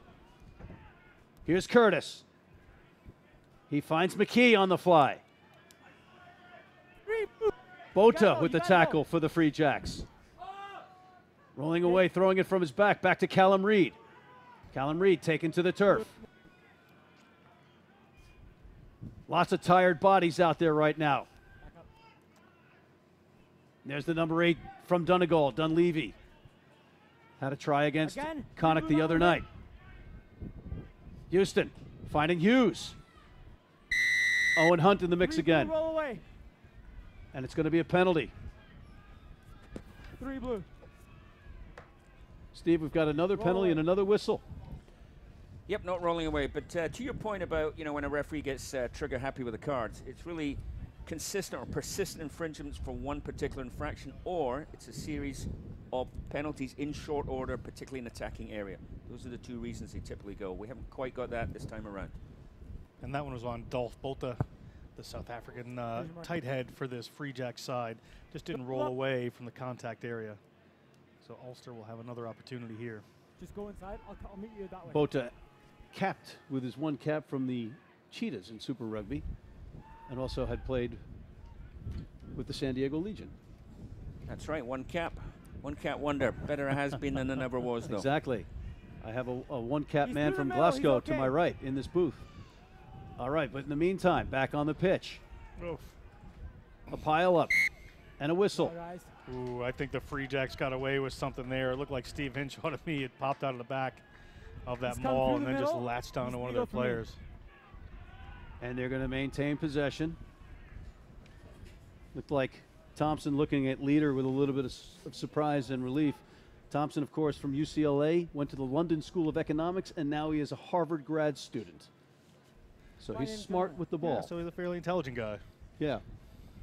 A: Here's Curtis. He finds McKee on the fly. Bota with the tackle for the Free Jacks. Rolling away, throwing it from his back to Callum Reed. Callum Reed taken to the turf. Lots of tired bodies out there right now. There's the number 8 from Donegal, Dunleavy. Had a try against Connacht the other night. Houston finding Hughes. Owen Hunt in the mix again.
D: Roll away.
A: And it's going to be a penalty.
D: 3 blue.
A: Steve, we've got another penalty and another whistle.
C: Yep, not rolling away. But to your point about, when a referee gets trigger happy with the cards, it's really consistent or persistent infringements for one particular infraction, or it's a series of penalties in short order, particularly in attacking area. Those are the two reasons they typically go. We haven't quite got that this time around.
B: And that one was on Dolph Bota. the South African tight head for this Free Jack side. Just didn't roll away from the contact area. So Ulster will have another opportunity here.
D: Just go inside. I'll meet you that way.
A: Bota capped with his one cap from the Cheetahs in Super Rugby, and also had played with the San Diego Legion.
C: That's right, one cap wonder. Better it has been than it ever was, though.
A: Exactly. I have a one cap
D: He's
A: man
D: through
A: from
D: the middle, he's
A: Glasgow to
D: okay.
A: my right in this booth. All right, but in the meantime, back on the pitch.
B: Oof.
A: A pile up and a whistle.
D: All right, guys.
B: Ooh, I think the Free Jacks got away with something there. It looked like Steve Hinch wanted me. It popped out of the back of that
D: He's come
B: maul
D: through
B: and
D: the
B: then just
D: middle.
B: latched onto
D: He's
B: one of
D: gonna
B: their
D: go for me.
B: players.
A: And they're going to maintain possession. Looked like Thompson looking at Leader with a little bit of surprise and relief. Thompson, of course, from UCLA, went to the London School of Economics, and now he is a Harvard grad student. So
D: My
A: he's
D: name's
A: smart
D: John.
A: with the
B: Yeah,
A: ball.
B: so he's a fairly intelligent guy.
A: Yeah,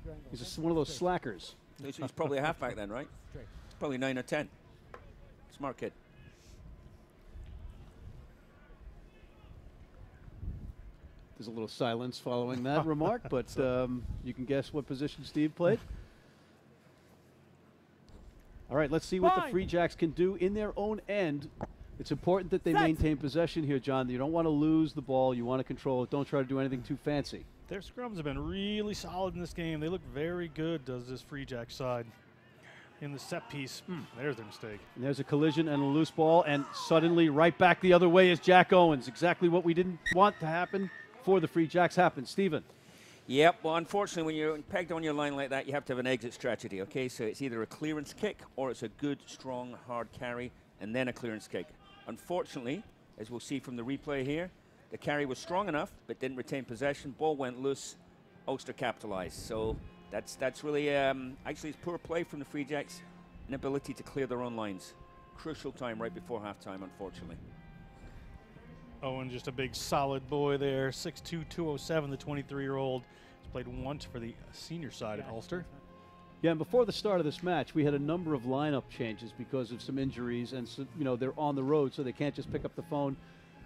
D: Triangle.
A: he's one of those slackers.
C: He's probably a halfback then, right?
D: Straight.
C: Probably 9 or 10. Smart kid.
A: There's a little silence following that remark, but you can guess what position Steve played. All right, let's see what the
D: Fine.
A: Free Jacks can do in their own end. It's important that they
D: Set.
A: maintain possession here, John. You don't want to lose the ball. You want to control it. Don't try to do anything too fancy.
B: Their scrums have been really solid in this game. They look very good, does this Free Jack side. In the set piece, there's their mistake.
A: And there's a collision and a loose ball, and suddenly right back the other way is Jack Owens. Exactly what we didn't want to happen for the Free Jacks happened. Stephen.
C: Yep, well, unfortunately, when you're pegged on your line like that, you have to have an exit strategy, okay? So it's either a clearance kick or it's a good, strong, hard carry, and then a clearance kick. Unfortunately, as we'll see from the replay here, the carry was strong enough, but didn't retain possession. Ball went loose. Ulster capitalized. So that's really, actually, it's poor play from the Free Jacks, inability to clear their own lines. Crucial time right before halftime, unfortunately.
B: Owen, just a big solid boy there. 6'2", 207, the 23-year-old. He's played once for the senior side at Ulster.
A: Yeah, and before the start of this match, we had a number of lineup changes because of some injuries, and so, you know, they're on the road, so they can't just pick up the phone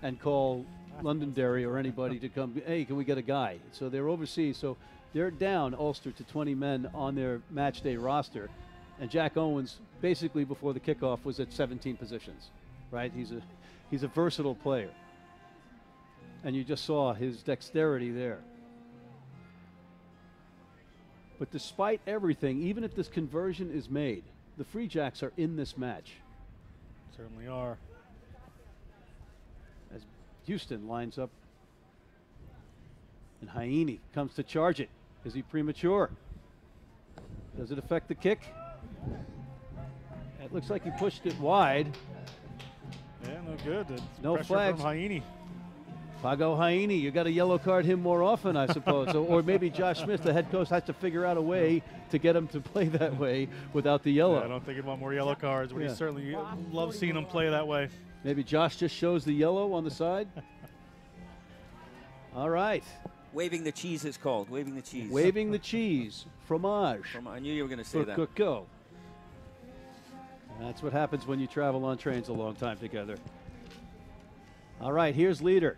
A: and call Londonderry or anybody to come, hey, can we get a guy? So they're overseas, so they're down Ulster to 20 men on their match day roster, and Jack Owens, basically before the kickoff, was at 17 positions, right? He's a versatile player. And you just saw his dexterity there. But despite everything, even if this conversion is made, the Free Jacks are in this match.
B: Certainly are.
A: As Houston lines up. And Heine comes to charge it. Is he premature? Does it affect the kick? It looks like he pushed it wide.
B: Yeah, no good. It's
A: No
B: pressure
A: flags.
B: from Heine.
A: Pago Heine, you got to yellow card him more often, I suppose. Or maybe Josh Smith, the head coach, has to figure out a way to get him to play that way without the yellow.
B: Yeah, I don't think he'd want more yellow cards, but
A: Yeah.
B: he certainly loves seeing him play that way.
A: Maybe Josh just shows the yellow on the side. All right.
C: Waving the cheese, it's called. Waving the cheese.
A: Waving the cheese. Fromage.
C: I knew you were going to say
A: For
C: that.
A: Coco. That's what happens when you travel on trains a long time together. All right, here's Leader.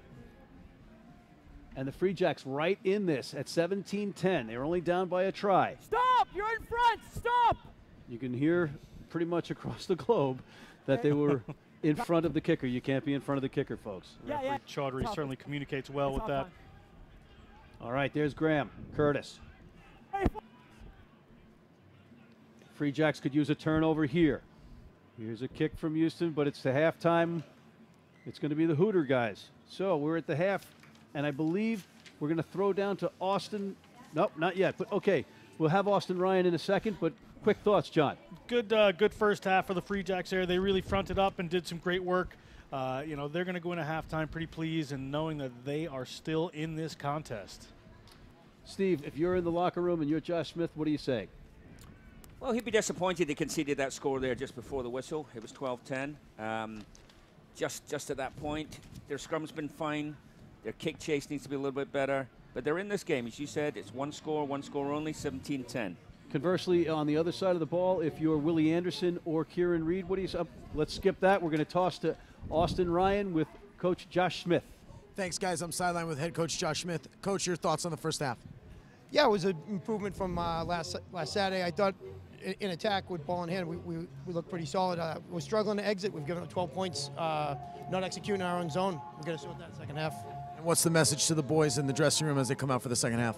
A: And the Free Jacks right in this at 17-10. They're only down by a try.
D: Stop! You're in front! Stop!
A: You can hear pretty much across the globe that they were in front of the kicker. You can't be in front of the kicker, folks.
D: Yeah, yeah.
B: Chaudhry
D: Tough.
B: certainly communicates well
D: It's
B: with
D: all
B: that.
D: fine.
A: All right, there's Graham. Curtis. Free Jacks could use a turnover here. Here's a kick from Houston, but it's the halftime. It's going to be the Hooter guys. So we're at the half, and I believe we're going to throw down to Austin. Nope, not yet, but okay. We'll have Austin Ryan in a second, but quick thoughts, John.
B: Good first half for the Free Jacks there. They really fronted up and did some great work. You know, they're going to go into halftime pretty pleased and knowing that they are still in this contest.
A: Steve, if you're in the locker room and you're Josh Smith, what do you say?
C: Well, he'd be disappointed they conceded that score there just before the whistle. It was 12-10. Just at that point, their scrum's been fine. Their kick chase needs to be a little bit better. But they're in this game, as you said. It's one score only, 17-10.
A: Conversely, on the other side of the ball, if you're Willie Anderson or Kieran Reed, what do you say? Let's skip that. We're going to toss to Austin Ryan with Coach Josh Smith.
E: Thanks, guys. I'm sideline with head coach Josh Smith. Coach, your thoughts on the first half?
F: Yeah, it was an improvement from last Saturday. I thought in attack with ball in hand, we looked pretty solid. We're struggling to exit. We've given up 12 points, not executing our own zone. We're going to sort that second half.
E: And what's the message to the boys in the dressing room as they come out for the second half?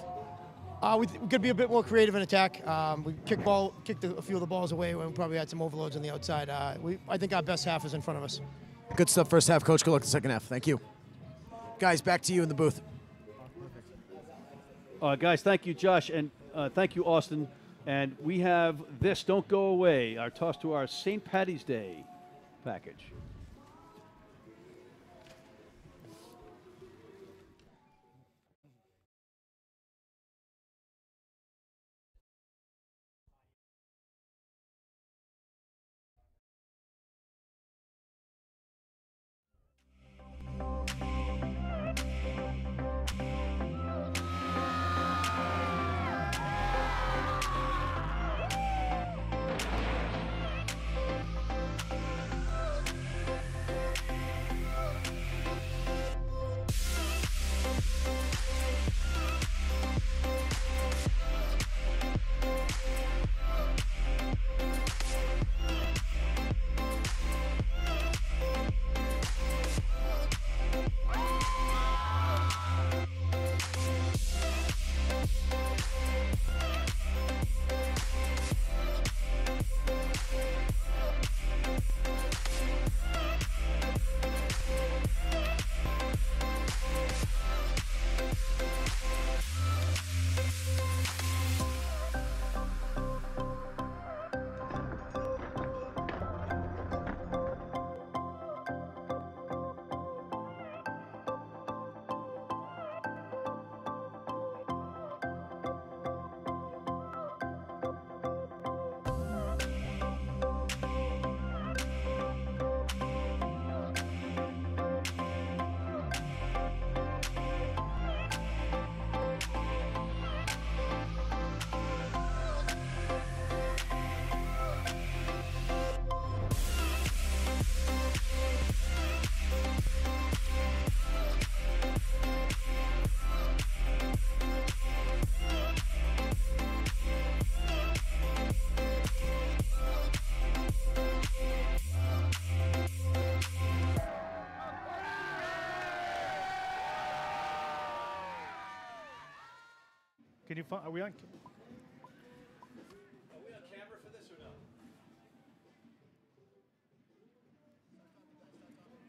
F: We could be a bit more creative in attack. We kicked a few of the balls away when we probably had some overloads on the outside. I think our best half is in front of us.
E: Good stuff first half, Coach. Good luck the second half. Thank you. Guys, back to you in the booth.
A: Guys, thank you, Josh, and thank you, Austin. And we have this, don't go away, our toss to our St. Paddy's Day package.
B: Can you find, are we on?
A: Are we on camera for this or no?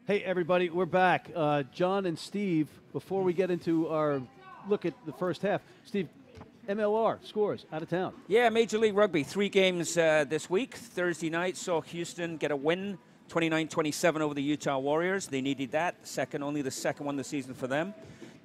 A: Hey, everybody, we're back. John and Steve, before we get into our look at the first half, Steve, MLR scores out of town.
C: Yeah, Major League Rugby, 3 games this week. Thursday night saw Houston get a win, 29-27 over the Utah Warriors. They needed that. Only the second one this season for them.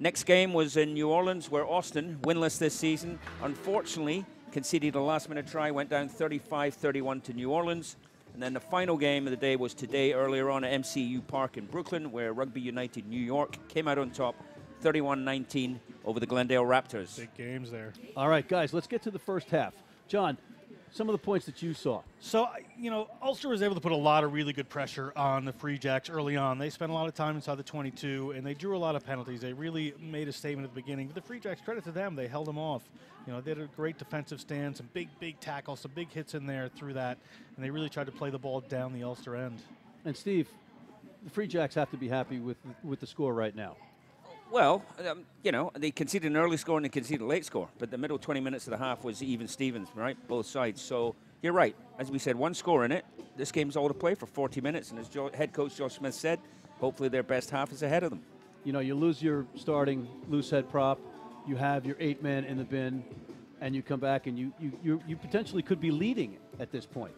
C: Next game was in New Orleans, where Austin, winless this season, unfortunately conceded a last-minute try, went down 35-31 to New Orleans. And then the final game of the day was today, earlier on at MCU Park in Brooklyn, where Rugby United New York came out on top, 31-19 over the Glendale Raptors.
B: Big games there.
A: All right, guys, let's get to the first half. John, some of the points that you saw.
B: So, you know, Ulster was able to put a lot of really good pressure on the Free Jacks early on. They spent a lot of time inside the 22, and they drew a lot of penalties. They really made a statement at the beginning. But the Free Jacks, credit to them, they held them off. You know, they had a great defensive stand, some big tackles, some big hits in there through that, and they really tried to play the ball down the Ulster end.
A: And Steve, the Free Jacks have to be happy with the score right now.
C: Well, you know, they conceded an early score and they conceded a late score, but the middle 20 minutes of the half was even Stevens, right? Both sides. So you're right. As we said, one score in it. This game's all to play for 40 minutes, and as head coach Josh Smith said, hopefully their best half is ahead of them.
A: You know, you lose your starting loose head prop, you have your 8-man in the bin, and you come back and you potentially could be leading at this point.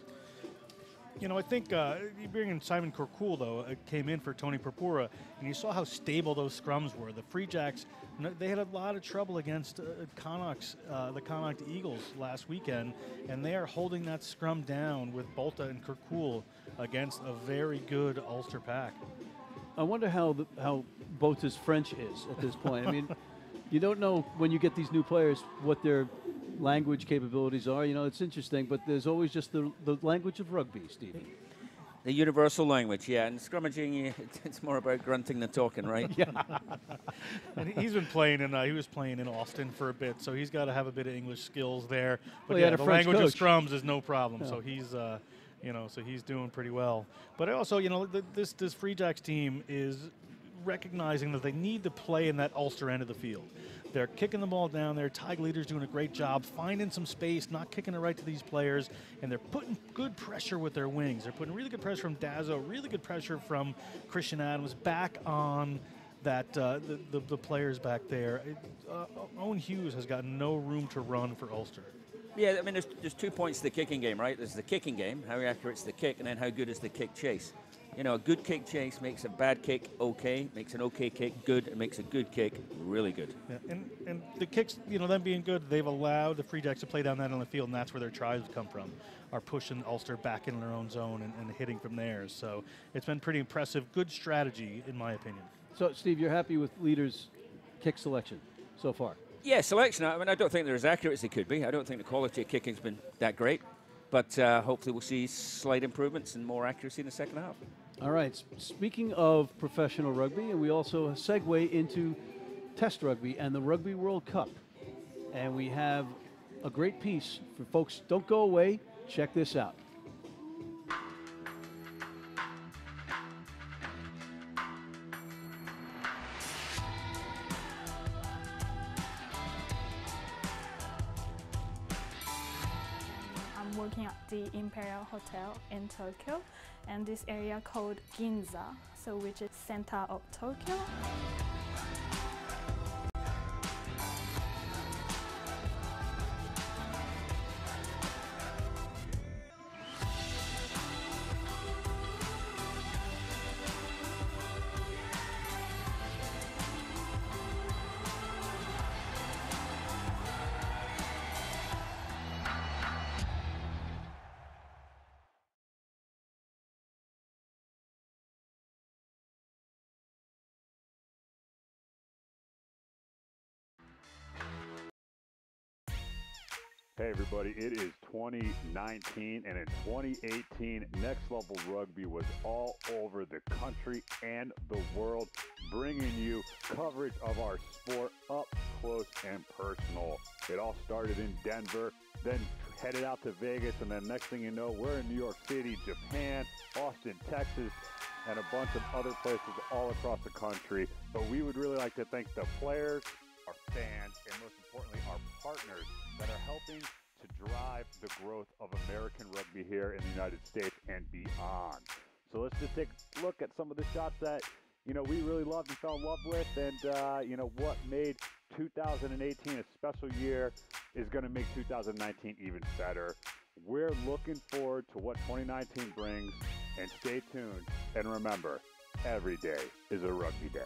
B: You know, I think you bring in Simon Korkul, though, came in for Tony Purpura, and you saw how stable those scrums were. The Free Jacks, they had a lot of trouble against the Connacht Eagles last weekend, and they are holding that scrum down with Bolta and Korkul against a very good Ulster pack.
A: I wonder how Bolta's French is at this point. I mean, you don't know when you get these new players what their language capabilities are. You know, it's interesting, but there's always just the language of rugby, Steve.
C: The universal language, yeah. And scrummaging, it's more about grunting than talking, right?
A: Yeah.
B: And he's been playing in, he was playing in Austin for a bit, so he's got to have a bit of English skills there. But
A: Well, he
B: yeah,
A: had a
B: the
A: French
B: language
A: coach.
B: of scrums is no problem.
A: Yeah.
B: So he's, so he's doing pretty well. But also, this Free Jacks team is recognizing that they need to play in that Ulster end of the field. They're kicking the ball down there. Tig Leader's doing a great job finding some space, not kicking it right to these players, and they're putting good pressure with their wings. They're putting really good pressure from Dazzo, really good pressure from Christian Adams back on that the players back there. Owen Hughes has got no room to run for Ulster.
C: Yeah, I mean, there's 2 points to the kicking game, right? There's the kicking game, how accurate's the kick, and then how good is the kick chase. You know, a good kick chase makes a bad kick okay, makes an okay kick good, and makes a good kick really good.
B: Yeah, and the kicks, them being good, they've allowed the Free Jacks to play down that on the field, and that's where their tries come from, are pushing Ulster back in their own zone and hitting from there. So it's been pretty impressive. Good strategy, in my opinion.
A: So, Steve, you're happy with Leader's kick selection so far?
C: Yeah, selection. I mean, I don't think they're as accurate as they could be. I don't think the quality of kicking's been that great. But hopefully we'll see slight improvements and more accuracy in the second half.
A: All right. Speaking of professional rugby, and we also segue into Test rugby and the Rugby World Cup. And we have a great piece for folks. Don't go away. Check this out.
G: I'm working at the Imperial Hotel in Tokyo, and this area called Ginza, so which is center of Tokyo.
H: Hey everybody, it is 2019, and in 2018, Next Level Rugby was all over the country and the world, bringing you coverage of our sport up close and personal. It all started in Denver, then headed out to Vegas, and then next thing you know, we're in New York City, Japan, Austin, Texas, and a bunch of other places all across the country. But we would really like to thank the players, our fans, and most importantly, our partners that are helping to drive the growth of American rugby here in the United States and beyond. So let's just take a look at some of the shots that, we really loved and fell in love with, and, what made 2018 a special year is going to make 2019 even better. We're looking forward to what 2019 brings, and stay tuned, and remember, every day is a rugby day.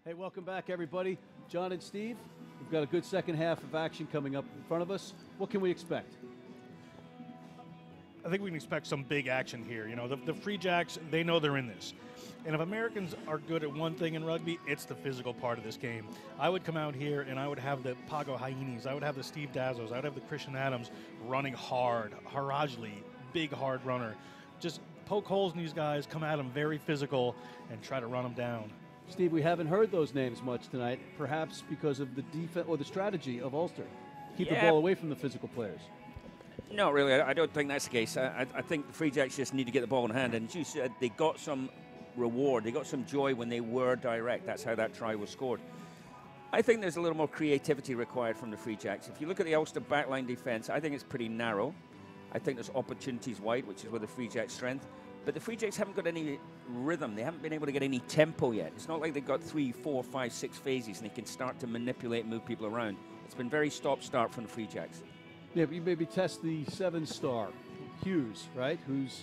A: Hey, welcome back, everybody. John and Steve, we've got a good second half of action coming up in front of us. What can we expect?
B: I think we can expect some big action here. The Free Jacks, they know they're in this. And if Americans are good at one thing in rugby, it's the physical part of this game. I would come out here and I would have the Pago Hyenas, I would have the Steve Dazzos, I would have the Christian Adams running hard, Harajli, big hard runner. Just poke holes in these guys, come at them very physical, and try to run them down.
A: Steve, we haven't heard those names much tonight, perhaps because of the defense or the strategy of Ulster. keep the ball away from the physical players.
C: No, really, I don't think that's the case. I think the Free Jacks just need to get the ball in hand. And as you said, they got some reward. They got some joy when they were direct. That's how that try was scored. I think there's a little more creativity required from the Free Jacks. If you look at the Ulster backline defense, I think it's pretty narrow. I think there's opportunities wide, which is where the Free Jacks' strength. But the Free Jacks haven't got any rhythm. They haven't been able to get any tempo yet. It's not like they've got 3, 4, 5, 6 phases and they can start to manipulate and move people around. It's been very stop-start from the Free Jacks.
A: Yeah, but you maybe test the 7-star, Hughes, right? Who's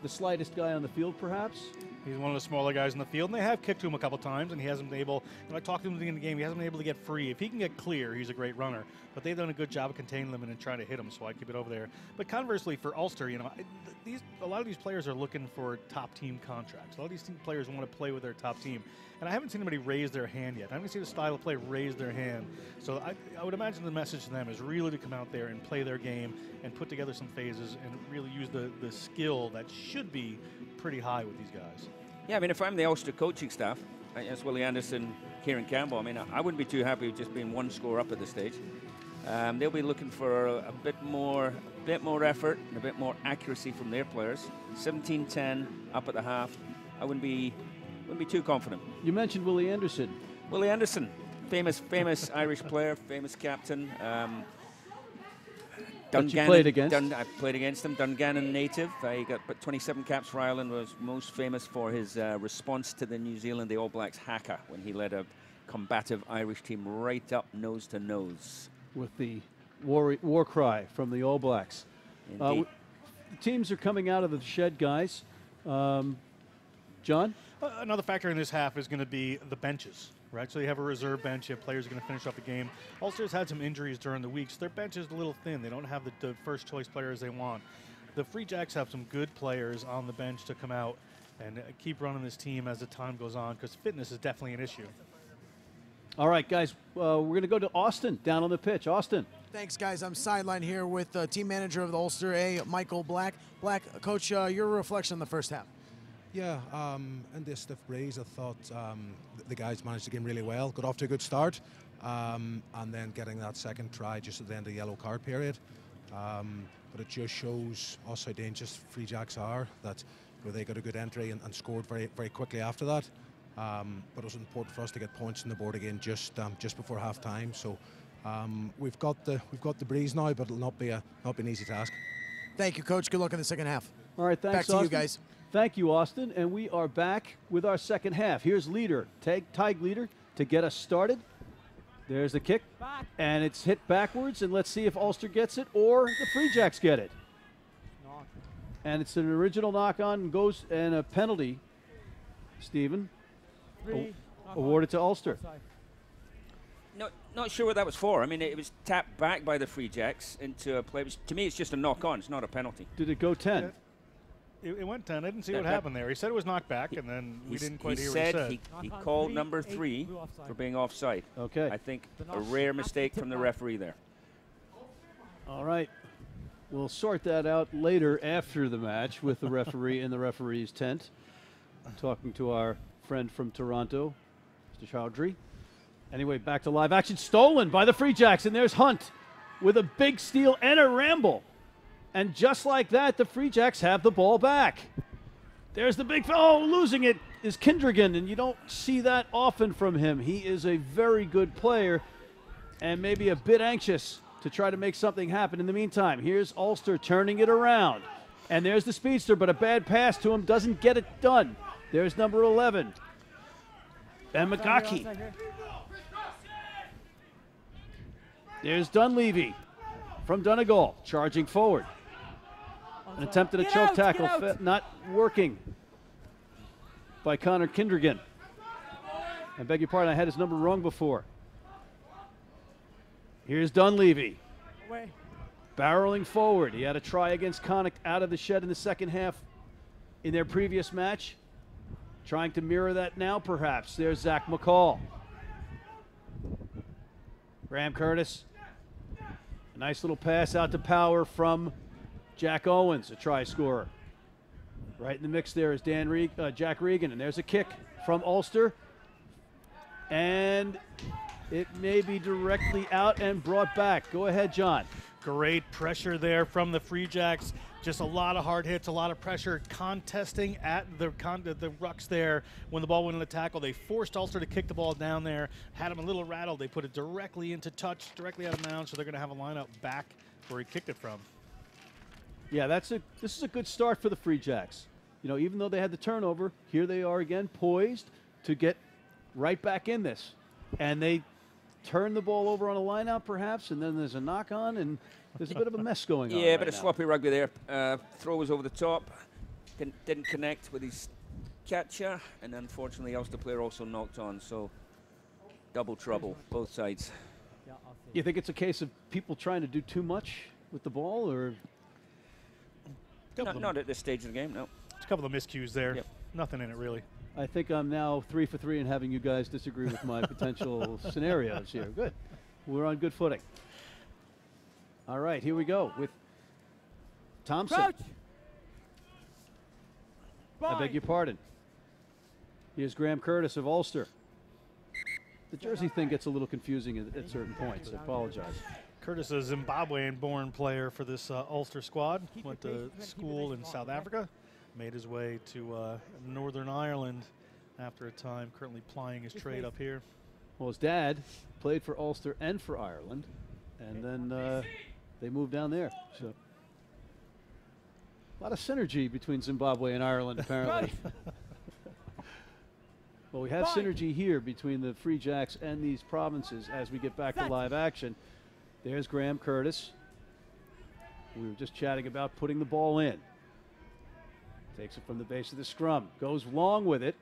A: the slightest guy on the field, perhaps?
B: He's one of the smaller guys in the field, and they have kicked to him a couple times, and he hasn't been able, I talked to him at the beginning of the game, he hasn't been able to get free. If he can get clear, he's a great runner, but they've done a good job of containing them and trying to hit him, so I keep it over there. But conversely, for Ulster, a lot of these players are looking for top team contracts. A lot of these players want to play with their top team, and I haven't seen anybody raise their hand yet. I haven't seen a style of play raise their hand. So I would imagine the message to them is really to come out there and play their game and put together some phases and really use the skill that should be pretty high with these guys.
C: Yeah, I mean, if I'm the Ulster coaching staff, as Willie Anderson, Kieran Campbell, I mean, I wouldn't be too happy with just being 1 score up at this stage. They'll be looking for a bit more effort and a bit more accuracy from their players. 17-10 up at the half. I wouldn't be too confident.
A: You mentioned Willie Anderson.
C: Willie Anderson, famous Irish player, famous captain.
A: Dungannon, played against?
C: I played against him. Dungannon native. He got but 27 caps for Ireland. Was most famous for his response to the New Zealand, the All Blacks haka, when he led a combative Irish team right up nose to nose.
A: With the war cry from the All Blacks. The teams are coming out of the shed, guys. John?
B: Another factor in this half is going to be the benches, right? So you have a reserve bench. You have players who are going to finish off the game. Ulster's had some injuries during the week, so their bench is a little thin. They don't have the first choice players they want. The Free Jacks have some good players on the bench to come out and keep running this team as the time goes on, because fitness is definitely an issue.
A: All right, guys, we're going to go to Austin down on the pitch. Austin.
E: Thanks, guys. I'm sideline here with team manager of the Ulster A, Michael Black. Black, Coach, your reflection on the first half.
I: Yeah, in this stiff breeze, I thought the guys managed the game really well. Got off to a good start, and then getting that second try just at the end of the yellow card period. But it just shows us how dangerous Free Jacks are, that they got a good entry and scored very, very quickly after that. But it was important for us to get points on the board again just before half time. So we've got the breeze now, but it'll not be an easy task.
E: Thank you, Coach. Good luck in the second half.
A: All right, thanks,
E: Back to
A: Austin.
E: you guys.
A: Thank you, Austin. And we are back with our second half. Here's Leader, Tig Leader, to get us started. There's the kick, and it's hit backwards, and let's see if Ulster gets it or the Free Jacks get it. And it's an original knock-on, goes and a penalty, Stephen, awarded to Ulster.
C: No, not sure what that was for. I mean, it was tapped back by the Free Jacks into a play. To me, it's just a knock-on. It's not a penalty.
A: Did it go 10?
B: It went 10. I didn't see what happened there. He said it was knocked back, and then we didn't quite hear what he said.
C: He called number 3 for being offside.
A: Okay.
C: I think a rare mistake from the referee there.
A: All right. We'll sort that out later after the match with the referee in the referee's tent. I'm talking to our friend from Toronto, Mr. Chowdhury. Anyway, back to live action. Stolen by the Free Jacks, and there's Hunt with a big steal and a ramble. And just like that, the Free Jacks have the ball back. There's the big, losing it is Kindrigan, and you don't see that often from him. He is a very good player and maybe a bit anxious to try to make something happen in the meantime. Here's Ulster turning it around. And there's the speedster, but a bad pass to him doesn't get it done. There's number 11. And McGockey. There's Dunleavy from Donegal, charging forward. An attempt at a choke tackle, not working by Connor Kindrigan. I beg your pardon, I had his number wrong before. Here's Dunleavy. Barreling forward. He had a try against Connacht out of the shed in the second half in their previous match. Trying to mirror that now, perhaps. There's Zach McCall. Graham Curtis. A nice little pass out to Power from Jack Owens, a try scorer. Right in the mix there is Jack Regan, and there's a kick from Ulster. And It may be directly out and brought back. Go ahead, John.
B: Great pressure there from the Free Jacks. Just a lot of hard hits, a lot of pressure, contesting at the rucks there. When the ball went in the tackle, they forced Ulster to kick the ball down there, had him a little rattled. They put it directly into touch, directly out of bounds, so they're going to have a lineup back where he kicked it from.
A: Yeah, this is a good start for the Free Jacks. You know, even though they had the turnover, here they are again, poised to get right back in this. And they turn the ball over on a line-out perhaps, and then there's a knock-on, and there's a bit of a mess going on.
C: Yeah, a
A: right
C: bit of
A: now.
C: sloppy rugby there. Throw was over the top. Didn't connect with his catcher, and unfortunately Ulster player also knocked on, so double trouble, both sides.
D: Yeah, I'll see.
A: You think it's a case of people trying to do too much with the ball, or?
C: Not at this stage of the game, no.
B: There's a couple of miscues there.
C: Yep.
B: Nothing in it, really.
A: I think I'm now 3 for 3 in having you guys disagree with my potential scenarios here. Good. We're on good footing. All right, here we go with Thompson.
D: Crouch!
A: I beg your pardon. Here's Graham Curtis of Ulster. The jersey thing gets a little confusing at certain points. I apologize.
B: Curtis, a Zimbabwean-born player for this Ulster squad, went to school in South Africa, made his way to Northern Ireland after a time, currently plying his trade up here.
A: Well, his dad played for Ulster and for Ireland, and then they moved down there. So a lot of synergy between Zimbabwe and Ireland, apparently. Well, we have synergy here between the Free Jacks and these provinces as we get back to live action. There's Graham Curtis. We were just chatting about putting the ball in. Takes it from the base of the scrum. Goes long with it.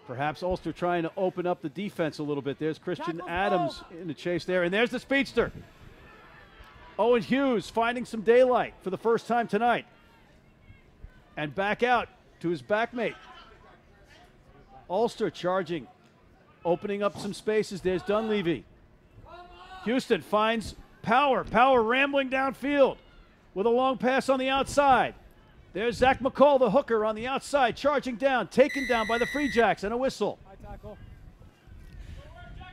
A: Perhaps Ulster trying to open up the defense a little bit. There's Christian Adams in the chase there. And there's the speedster. Owen Hughes finding some daylight for the first time tonight. And back out to his backmate. Ulster charging. Opening up some spaces. There's Dunleavy. Houston finds Power. Power rambling downfield with a long pass on the outside. There's Zach McCall, the hooker, on the outside, charging down, taken down by the Free Jacks, and a whistle.
D: High tackle.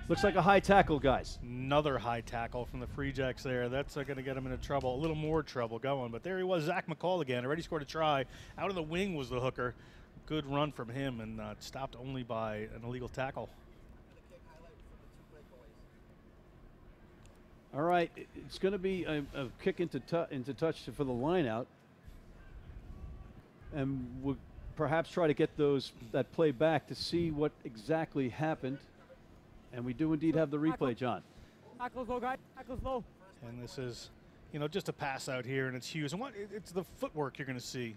A: Looks like a high tackle, guys.
B: Another high tackle from the Free Jacks there. That's going to get him into trouble, a little more trouble going. But there he was, Zach McCall again, already scored a try. Out of the wing was the hooker. Good run from him, and stopped only by an illegal tackle.
A: All right, it's going to be a kick into touch for the line out. And we'll perhaps try to get that play back to see what exactly happened. And we do indeed have the replay, John.
D: Tackle's low, guys. Tackle's low.
B: And this is, just a pass out here, and it's Hughes. And it's the footwork you're going to see.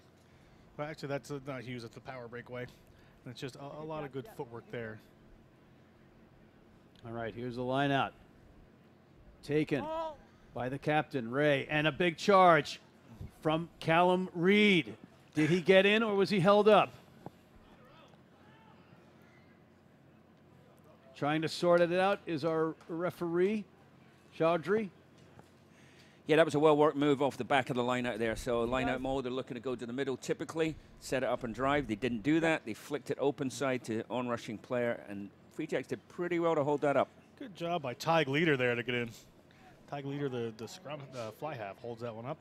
B: Well, actually, that's not Hughes. It's the power breakaway. And it's just a lot of good footwork there.
A: All right, here's the line out. Taken by the captain, Ray. And a big charge from Callum Reed. Did he get in or was he held up? Trying to sort it out is our referee, Chaudhry.
C: Yeah, that was a well-worked move off the back of the line out there. So line out mode, they're looking to go to the middle typically, set it up and drive. They didn't do that. They flicked it open side to on-rushing player, and Free Jacks did pretty well to hold that up.
B: Good job by Tig Leader there to get in. Tig Leader, the scrum, fly half, holds that one up.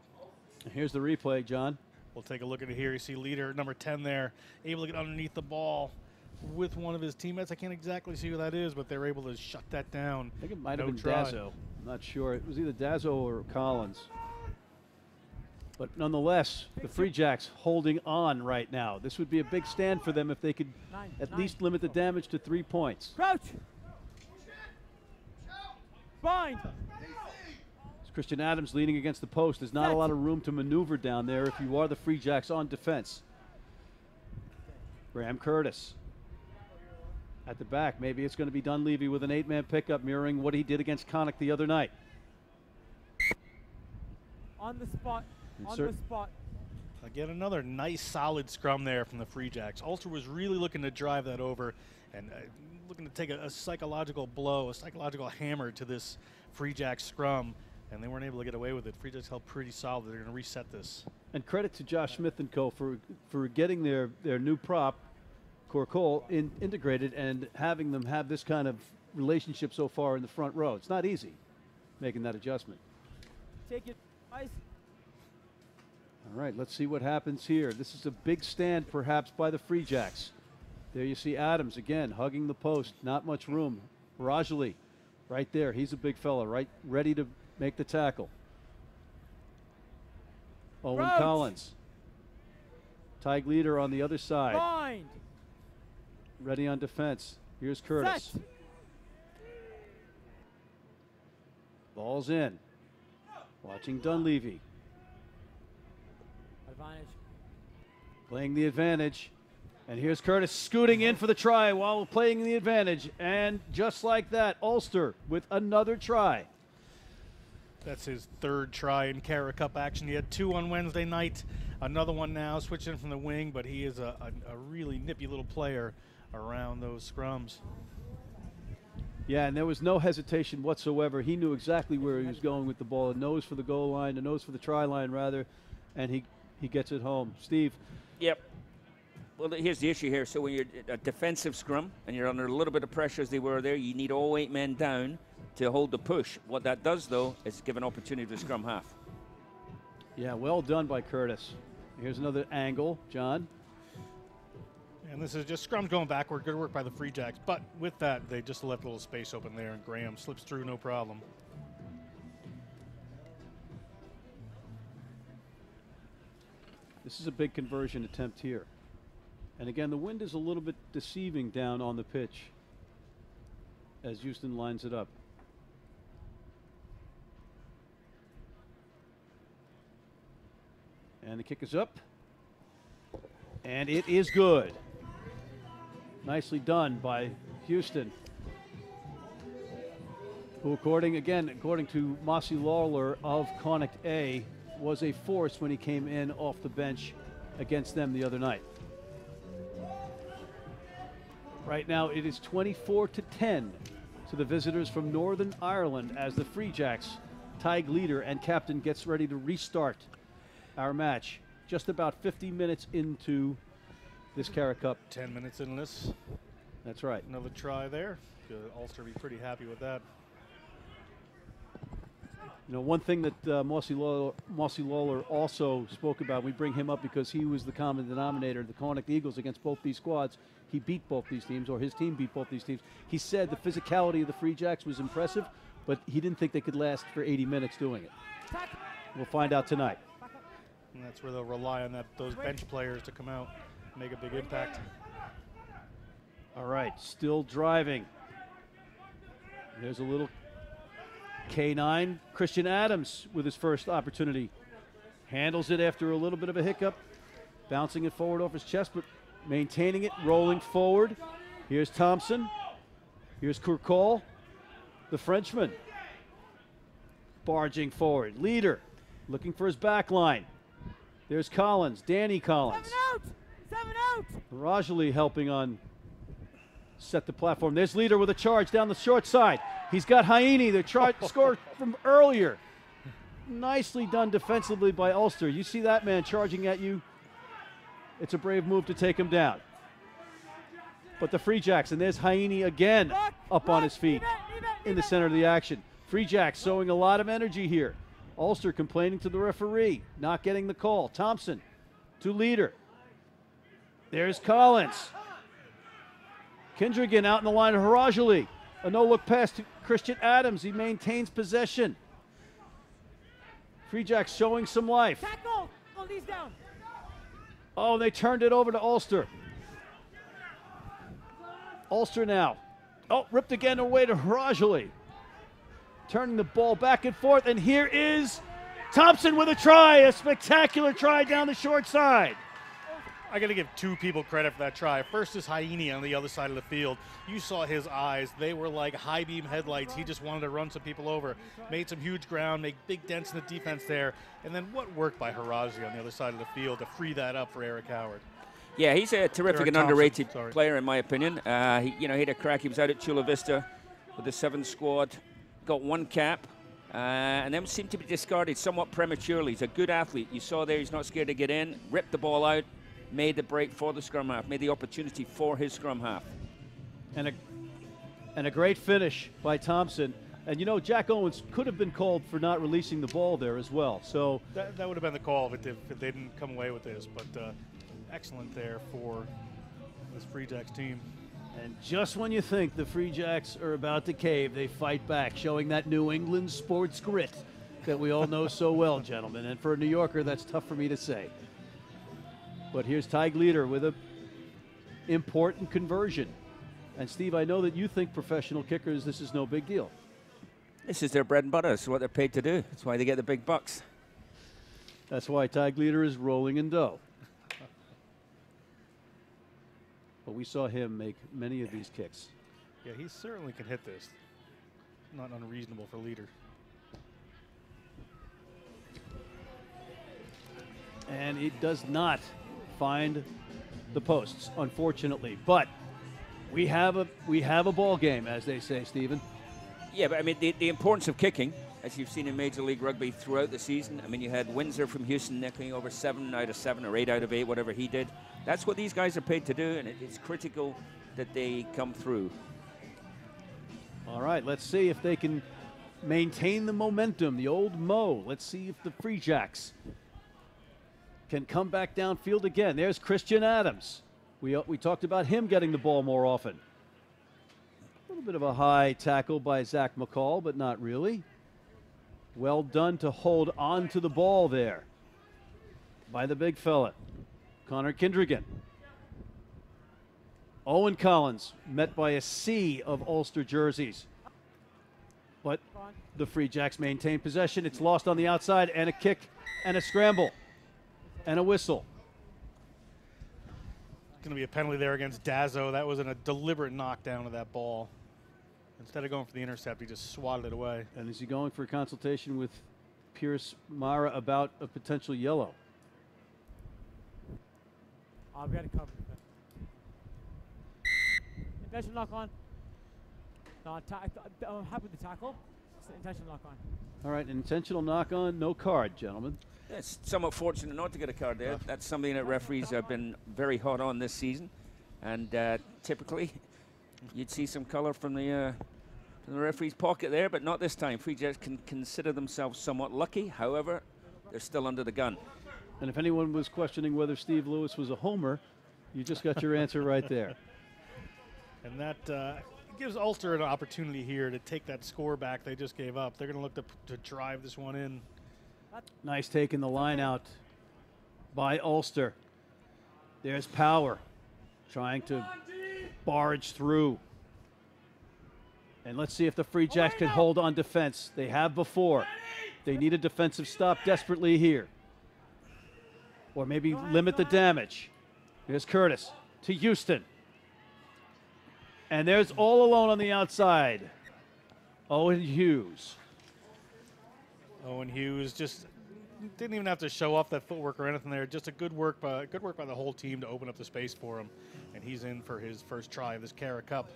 A: Here's the replay, John.
B: We'll take a look at it here. You see Leader, number 10 there, able to get underneath the ball with one of his teammates. I can't exactly see who that is, but they're able to shut that down.
A: I think it might have been Dazzo. I'm not sure. It was either Dazzo or Collins. But nonetheless, the Free Jacks holding on right now. This would be a big stand for them if they could at least limit the damage to 3 points.
D: Crouch. Bind.
A: Christian Adams leaning against the post. There's not a lot of room to maneuver down there if you are the Free Jacks on defense. Graham Curtis at the back. Maybe it's going to be Dunleavy with an 8-man pickup, mirroring what he did against Connacht the other night.
D: On the spot. On the spot.
B: Again, another nice, solid scrum there from the Free Jacks. Ulster was really looking to drive that over and looking to take a psychological blow, a psychological hammer to this Free Jacks scrum. And they weren't able to get away with it. Free Jacks held pretty solid. They're going to reset this. And
A: credit to Josh Smith and co. for getting their new prop, Corcole, integrated and having them have this kind of relationship so far in the front row. It's not easy making that adjustment.
D: Take it, ice.
A: All right, let's see what happens here. This is a big stand, perhaps, by the Free Jacks. There you see Adams again hugging the post. Not much room. Rajali right there. He's a big fella, right, ready to make the tackle. Owen
D: Roach.
A: Collins. Tig leader on the other side.
D: Bind.
A: Ready on defense. Here's Curtis.
D: Set.
A: Ball's in. Watching Dunleavy.
D: Advantage.
A: Playing the advantage. And here's Curtis scooting in for the try while playing the advantage. And just like that, Ulster with another try.
B: That's his third try in CARA Cup action. He had 2 on Wednesday night. Another one now, switching from the wing, but he is a really nippy little player around those scrums.
A: Yeah, and there was no hesitation whatsoever. He knew exactly where he was going with the ball. A nose for the goal line, a nose for the try line, rather, and he gets it home. Steve?
C: Yep. Well, here's the issue here. So when you're a defensive scrum and you're under a little bit of pressure as they were there, you need all 8 men down to hold the push. What that does, though, is give an opportunity to the scrum half.
A: Yeah, well done by Curtis. Here's another angle, John.
B: And this is just scrums going backward. Good work by the Free Jacks. But with that, they just left a little space open there, and Graham slips through no problem.
A: This is a big conversion attempt here. And again, the wind is a little bit deceiving down on the pitch as Houston lines it up. And the kick is up. And it is good. Nicely done by Houston, who according to Mossy Lawler of Connacht A, was a force when he came in off the bench against them the other night. Right now it is 24-10 to the visitors from Northern Ireland as the Free Jacks, Tig leader and captain, gets ready to restart our match. Just about 50 minutes into this CARA Cup.
B: 10 minutes in this.
A: That's right.
B: Another try there. Good. Ulster be pretty happy with that.
A: You know, one thing that Mossy Lawler also spoke about, we bring him up because he was the common denominator, the Connacht Eagles against both these squads. He beat both these teams, or his team beat both these teams. He said the physicality of the Free Jacks was impressive, but he didn't think they could last for 80 minutes doing it. We'll find out tonight.
B: And that's where they'll rely on those bench players to come out and make a big impact.
A: All right, still driving. There's a little K9, Christian Adams with his first opportunity. Handles it after a little bit of a hiccup, bouncing it forward off his chest, but maintaining it, rolling forward. Here's Thompson. Here's Courcol, the Frenchman. Barging forward. Leader looking for his back line. There's Collins, Danny Collins.
D: 7 out!
A: Rajali helping on set the platform. There's Leader with a charge down the short side. He's got Haini, the score from earlier. Nicely done defensively by Ulster. You see that man charging at you. It's a brave move to take him down. But the Free Jacks, and there's Haini again up on his feet in the center of the action. Free Jacks showing a lot of energy here. Ulster complaining to the referee, not getting the call. Thompson to Leader. There's Collins. Kindrigan out in the line of Harajali. A no-look pass to Christian Adams. He maintains possession. Free Jacks showing some life.
D: Tackle! Oh, he's down.
A: Oh, they turned it over to Ulster. Ulster now. Oh, ripped again away to Harajali. Turning the ball back and forth, and here is Thompson with a try, a spectacular try down the short side.
B: I got to give 2 people credit for that try. First is Haini on the other side of the field. You saw his eyes. They were like high beam headlights. He just wanted to run some people over. Made some huge ground, make big dents in the defense there. And then what work by Harazi on the other side of the field to free that up for Eric Howard.
C: Yeah, he's a terrific
B: Eric
C: and
B: Thompson,
C: underrated
B: sorry.
C: player, in my opinion. He had a crack. He was out at Chula Vista with the 7th squad. Got 1 cap. And then seemed to be discarded somewhat prematurely. He's a good athlete. You saw there he's not scared to get in, ripped the ball out, made the break for the scrum half, made the opportunity for his scrum half.
A: And And a great finish by Thompson. And you know, Jack Owens could have been called for not releasing the ball there as well. So
B: that would have been the call if they didn't come away with this. But excellent there for this Free Jacks team.
A: And just when you think the Free Jacks are about to cave, they fight back, showing that New England sports grit that we all know so well, gentlemen. And for a New Yorker, that's tough for me to say. But here's Ty Gleeder with a important conversion. And Steve, I know that you think professional kickers, this is no big deal.
C: This is their bread and butter. It's what they're paid to do. That's why they get the big bucks.
A: That's why Ty Gleeder is rolling in dough. But we saw him make many of these kicks.
B: Yeah, he certainly can hit this. Not unreasonable for Leader.
A: And it does not find the posts, unfortunately. But we have a ball game, as they say, Stephen.
C: Yeah, but I mean, the importance of kicking, as you've seen in Major League Rugby throughout the season. I mean, you had Windsor from Houston nicking over 7 out of 7 or 8 out of 8, whatever he did. That's what these guys are paid to do, and it's critical that they come through.
A: All right, let's see if they can maintain the momentum, the old Mo. Let's see if the Free Jacks can come back downfield again. There's Christian Adams. We talked about him getting the ball more often. A little bit of a high tackle by Zach McCall, but not really. Well done to hold on to the ball there by the big fella, Connor Kindrigan. Owen Collins met by a sea of Ulster jerseys. But the Free Jacks maintain possession. It's lost on the outside, and a kick and a scramble and a whistle.
B: Going to be a penalty there against Dazzo. That was a deliberate knockdown of that ball. Instead of going for the intercept, he just swatted it away.
A: And is he going for a consultation with Pierce Mara about a potential yellow?
D: I've got it covered. Intentional knock on. No, I'm happy with the tackle. It's an intentional knock on.
A: All right, intentional knock on, no card, gentlemen.
C: It's somewhat fortunate not to get a card there. That's something that referees have been very hot on this season. And typically, you'd see some color from the referee's pocket there, but not this time. Free Jacks can consider themselves somewhat lucky. However, they're still under the gun.
A: And if anyone was questioning whether Steve Lewis was a homer, you just got your answer right there.
B: And that gives Ulster an opportunity here to take that score back they just gave up. They're going to look to drive this one in.
A: Nice taking the line out by Ulster. There's Power trying to barge through. And let's see if the Free Jacks can hold on defense. They have before. They need a defensive stop desperately here. Or maybe limit the damage. Here's Curtis to Houston. And there's all alone on the outside, Owen Hughes.
B: Owen Hughes just didn't even have to show off that footwork or anything there. Just a good work by the whole team to open up the space for him. And he's in for his first try of this CARA Cup.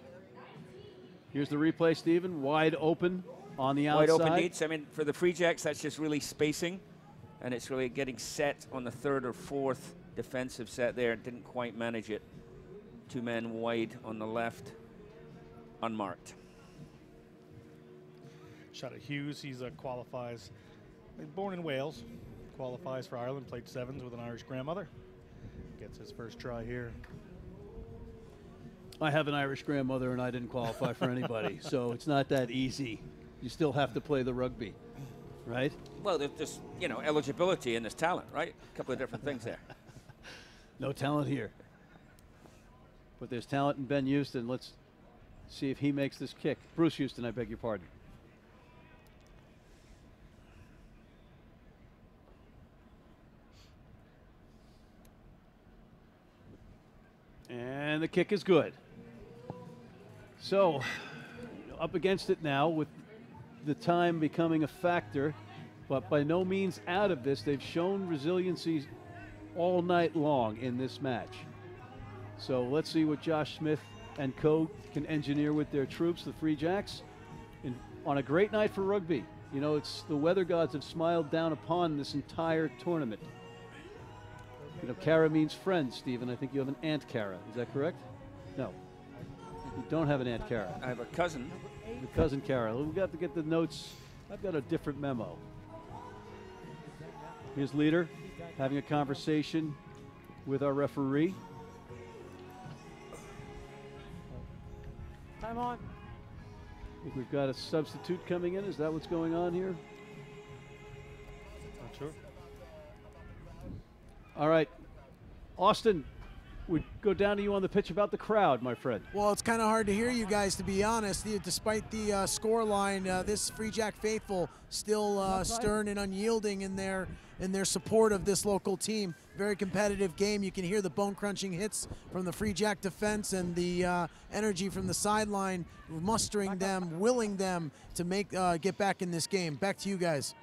A: Here's the replay, Stephen. Wide open on the outside.
C: Wide open needs. I mean, for the Free Jacks, that's just really spacing. And it's really getting set on the third or fourth defensive set there. Didn't quite manage it. 2 men wide on the left, unmarked.
B: Shot at Hughes. He's qualifies. Born in Wales. Qualifies for Ireland. Played sevens with an Irish grandmother. Gets his first try here.
A: I have an Irish grandmother, and I didn't qualify for anybody, so it's not that easy. You still have to play the rugby, right?
C: Well, there's eligibility and there's talent, right? A couple of different things there.
A: No talent here. But there's talent in Ben Houston. Let's see if he makes this kick. Bruce Houston, I beg your pardon. And the kick is good. So, up against it now with the time becoming a factor, but by no means out of this. They've shown resiliency all night long in this match. So let's see what Josh Smith and co can engineer with their troops, the Free Jacks, on a great night for rugby. You know, it's the weather gods have smiled down upon this entire tournament. You know, CARA means friends, Stephen. I think you have an Aunt CARA. Is that correct? No. You don't have an Aunt Cara.
C: I have a cousin.
A: Your cousin Cara. We've got to get the notes. I've got a different memo. Here's Leader having a conversation with our referee.
D: Time on.
A: I think we've got a substitute coming in. Is that what's going on here?
B: Not sure.
A: All right. Austin, we go down to you on the pitch about the crowd, my friend.
E: Well, it's kind of hard to hear you guys, to be honest. Despite the score line, this Free Jack faithful still stern and unyielding in their support of this local team. Very competitive game. You can hear the bone-crunching hits from the Free Jack defense and the energy from the sideline, mustering them, willing them to get back in this game. Back to you guys.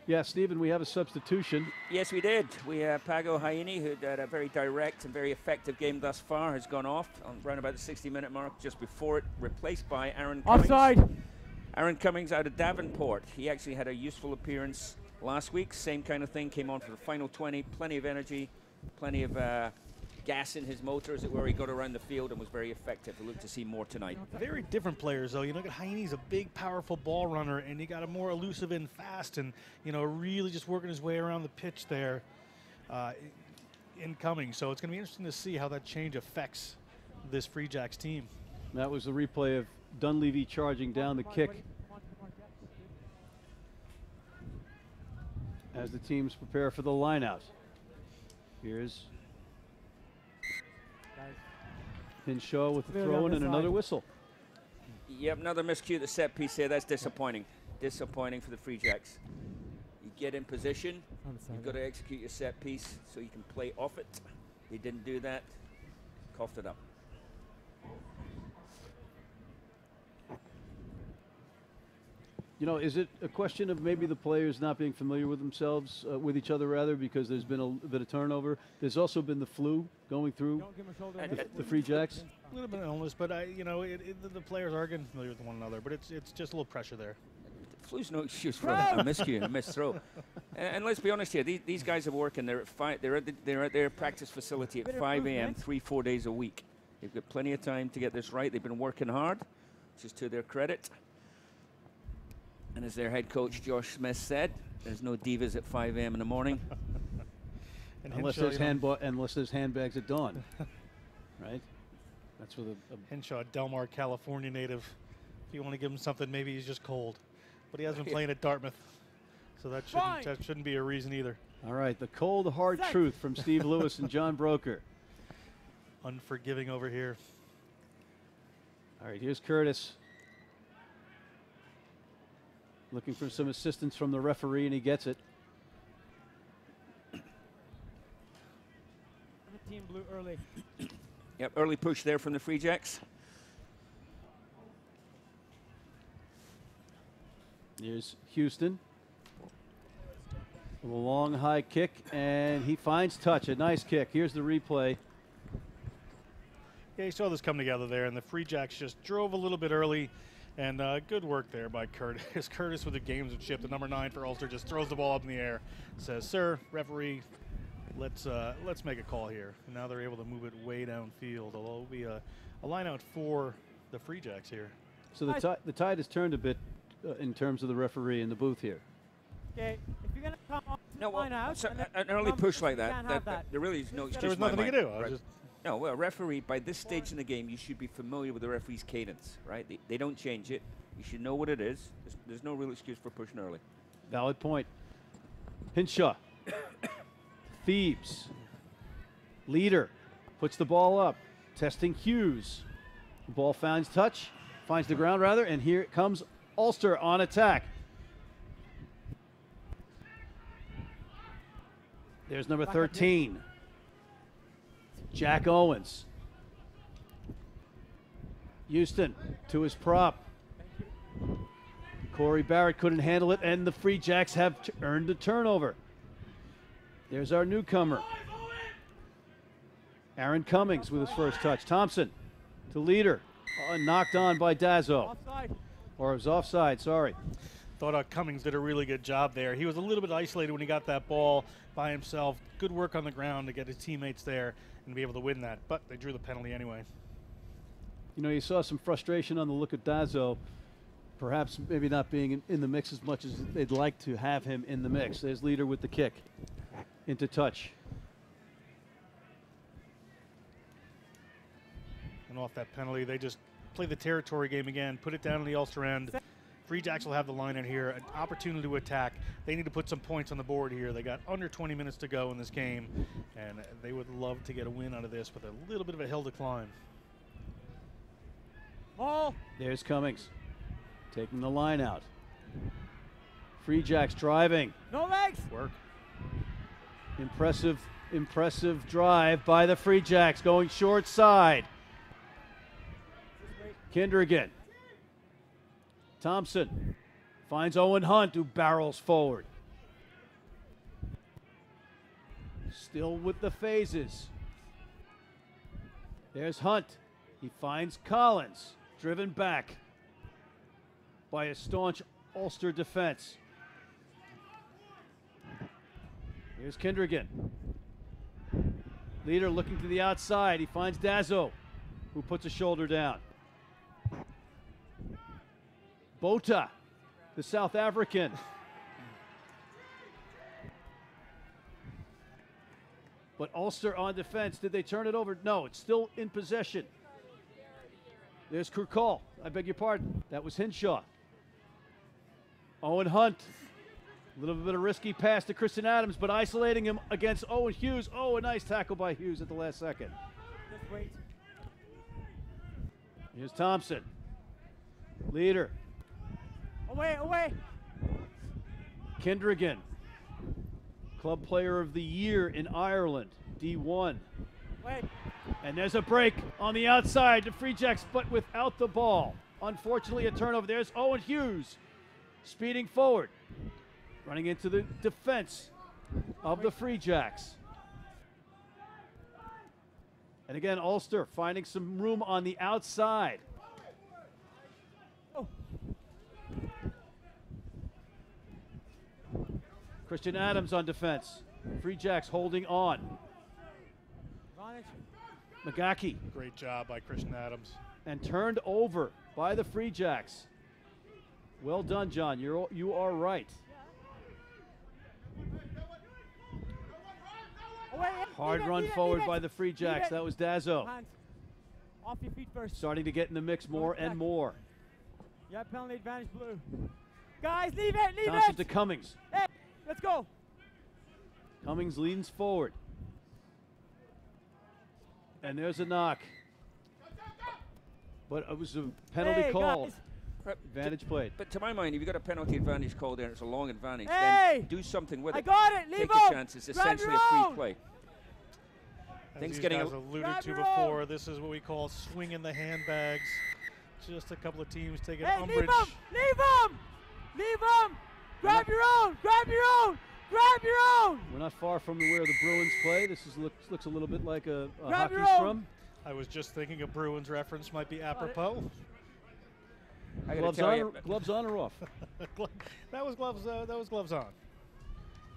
A: Yeah, Stephen, we have a substitution.
C: Yes, we did. We have Pago Haini, who had a very direct and very effective game thus far, has gone off on around about the 60-minute mark just before it, replaced by Aaron Cummings.
D: Offside.
C: Aaron Cummings out of Davenport. He actually had a useful appearance last week. Same kind of thing, came on for the final 20, plenty of energy, plenty of gas in his motor, as it were. He got around the field and was very effective. We look to see more tonight.
B: Very different players, though. You look at Heine's a big, powerful ball runner, and you got a more elusive and fast, and really just working his way around the pitch there, incoming. So it's going to be interesting to see how that change affects this Free Jacks team.
A: That was the replay of Dunleavy charging down the kick as the teams prepare for the line-out. Here's Hinshaw with the throw-in and another whistle.
C: Yep, another miscue at the set piece here. That's disappointing. Disappointing for the Free Jacks. You get in position, you've got to execute your set piece so you can play off it. They didn't do that. Coughed it up.
A: Is it a question of maybe the players not being familiar with themselves, with each other rather, because there's been a bit of turnover? There's also been the flu going through the Free Jacks.
B: A little bit of illness, but the players are getting familiar with one another. But it's just a little pressure there.
C: Flu's no excuse for a miscue and a missed throw. And let's be honest here, these guys are working. They're at their practice facility at 5 a.m. 3-4 days a week. They've got plenty of time to get this right. They've been working hard, which is to their credit. And as their head coach, Josh Smith, said, there's no divas at 5 a.m. in the morning.
A: unless there's handbags at dawn, right? That's with a
B: Henshaw, Delmar, California native. If you want to give him something, maybe he's just cold. But he has been playing at Dartmouth, so that shouldn't be a reason either.
A: All right, the cold, hard truth from Steve Lewis and John Broker.
B: Unforgiving over here.
A: All right, here's Curtis. Looking for some assistance from the referee, and he gets it.
D: Team blue early.
C: Yep, early push there from the Free Jacks.
A: Here's Houston. A long high kick, and he finds touch. A nice kick. Here's the replay.
B: Yeah, you saw this come together there, and the Free Jacks just drove a little bit early. And good work there by Curtis. Curtis with the gamesmanship. The number 9 for Ulster just throws the ball up in the air. Says, "Sir, referee, let's make a call here." And now they're able to move it way downfield. Although it'll be a line out for the Free Jacks here.
A: So the tide has turned a bit in terms of the referee in the booth here.
D: Okay, if you're gonna come off
C: No,
D: line out,
C: so an early push like that, there really is no excuse.
B: There was nothing you can do.
C: No, well, a referee, by this stage in the game, you should be familiar with the referee's cadence, right? They don't change it. You should know what it is. There's no real excuse for pushing early.
A: Valid point. Hinshaw. Thebes. Leader puts the ball up. Testing Hughes. The ball finds the ground rather, and here it comes Ulster on attack. There's number 13. Jack Owens. Houston to his prop. Corey Barrett couldn't handle it, and the Free Jacks have earned a turnover. There's our newcomer. Aaron Cummings with his first touch. Thompson to Leader. Knocked on by Dazzo.
D: offside.
A: Or it was offside, sorry.
B: Thought Cummings did a really good job there. He was a little bit isolated when he got that ball by himself. Good work on the ground to get his teammates there and be able to win that. But they drew the penalty anyway.
A: You know, you saw some frustration on the look of Dazzo, perhaps maybe not being in the mix as much as they'd like to have him in the mix. There's Leader with the kick into touch.
B: And off that penalty, they just play the territory game again, put it down on the Ulster end. Free Jacks will have the line in here, an opportunity to attack. They need to put some points on the board here. They got under 20 minutes to go in this game, and they would love to get a win out of this with a little bit of a hill to climb.
D: Oh!
A: There's Cummings taking the line out. Free Jacks driving.
D: No legs!
B: Work.
A: Impressive drive by the Free Jacks, going short side. Kindrigan. Thompson finds Owen Hunt, who barrels forward. Still with the phases. There's Hunt. He finds Collins, driven back by a staunch Ulster defense. Here's Kindrigan. Leader looking to the outside. He finds Dazzo, who puts a shoulder down. Bota, the South African. But Ulster on defense. Did they turn it over? No, it's still in possession. There's Kurkal. I beg your pardon. That was Hinshaw. Owen Hunt. A little bit of risky pass to Christian Adams, but isolating him against Owen Hughes. Oh, a nice tackle by Hughes at the last second.
D: Just wait.
A: Here's Thompson. Leader.
D: Away, away!
A: Kindrigan. Club Player of the Year in Ireland, D1.
D: Wait.
A: And there's a break on the outside to Free Jacks, but without the ball. Unfortunately, a turnover. There's Owen Hughes speeding forward, running into the defense of the Free Jacks. And again, Ulster finding some room on the outside. Christian Adams on defense. Free Jacks holding on. Magaki.
B: Great job by Christian Adams.
A: And turned over by the Free Jacks. Well done, John. You are right. Hard run forward by the Free Jacks. That was Dazzo.
D: Off your feet first.
A: Starting to get in the mix more and more.
D: Yeah, penalty advantage, Blue. Guys, leave it, leave
A: Thompson
D: it.
A: to Cummings.
D: Hey, let's go.
A: Cummings leans forward. And there's a knock. But it was a penalty called. Advantage played.
C: But to my mind, if you've got a penalty advantage called there, and it's a long advantage,
D: hey,
C: then do something with it.
D: I got it. Leave
C: Take the chance. It's essentially a free play.
B: As
C: Things
B: these
C: getting
B: guys alluded to before, this is what we call swinging the handbags. Just a couple of teams taking umbrage.
D: Leave him! Leave him! Leave him! Grab your own! Grab your own! Grab your own!
A: We're not far from where the Bruins play. This looks a little bit like a
D: Grab
A: hockey scrum.
B: I was just thinking a Bruins reference might be apropos.
A: Gloves on or off?
B: That was gloves on.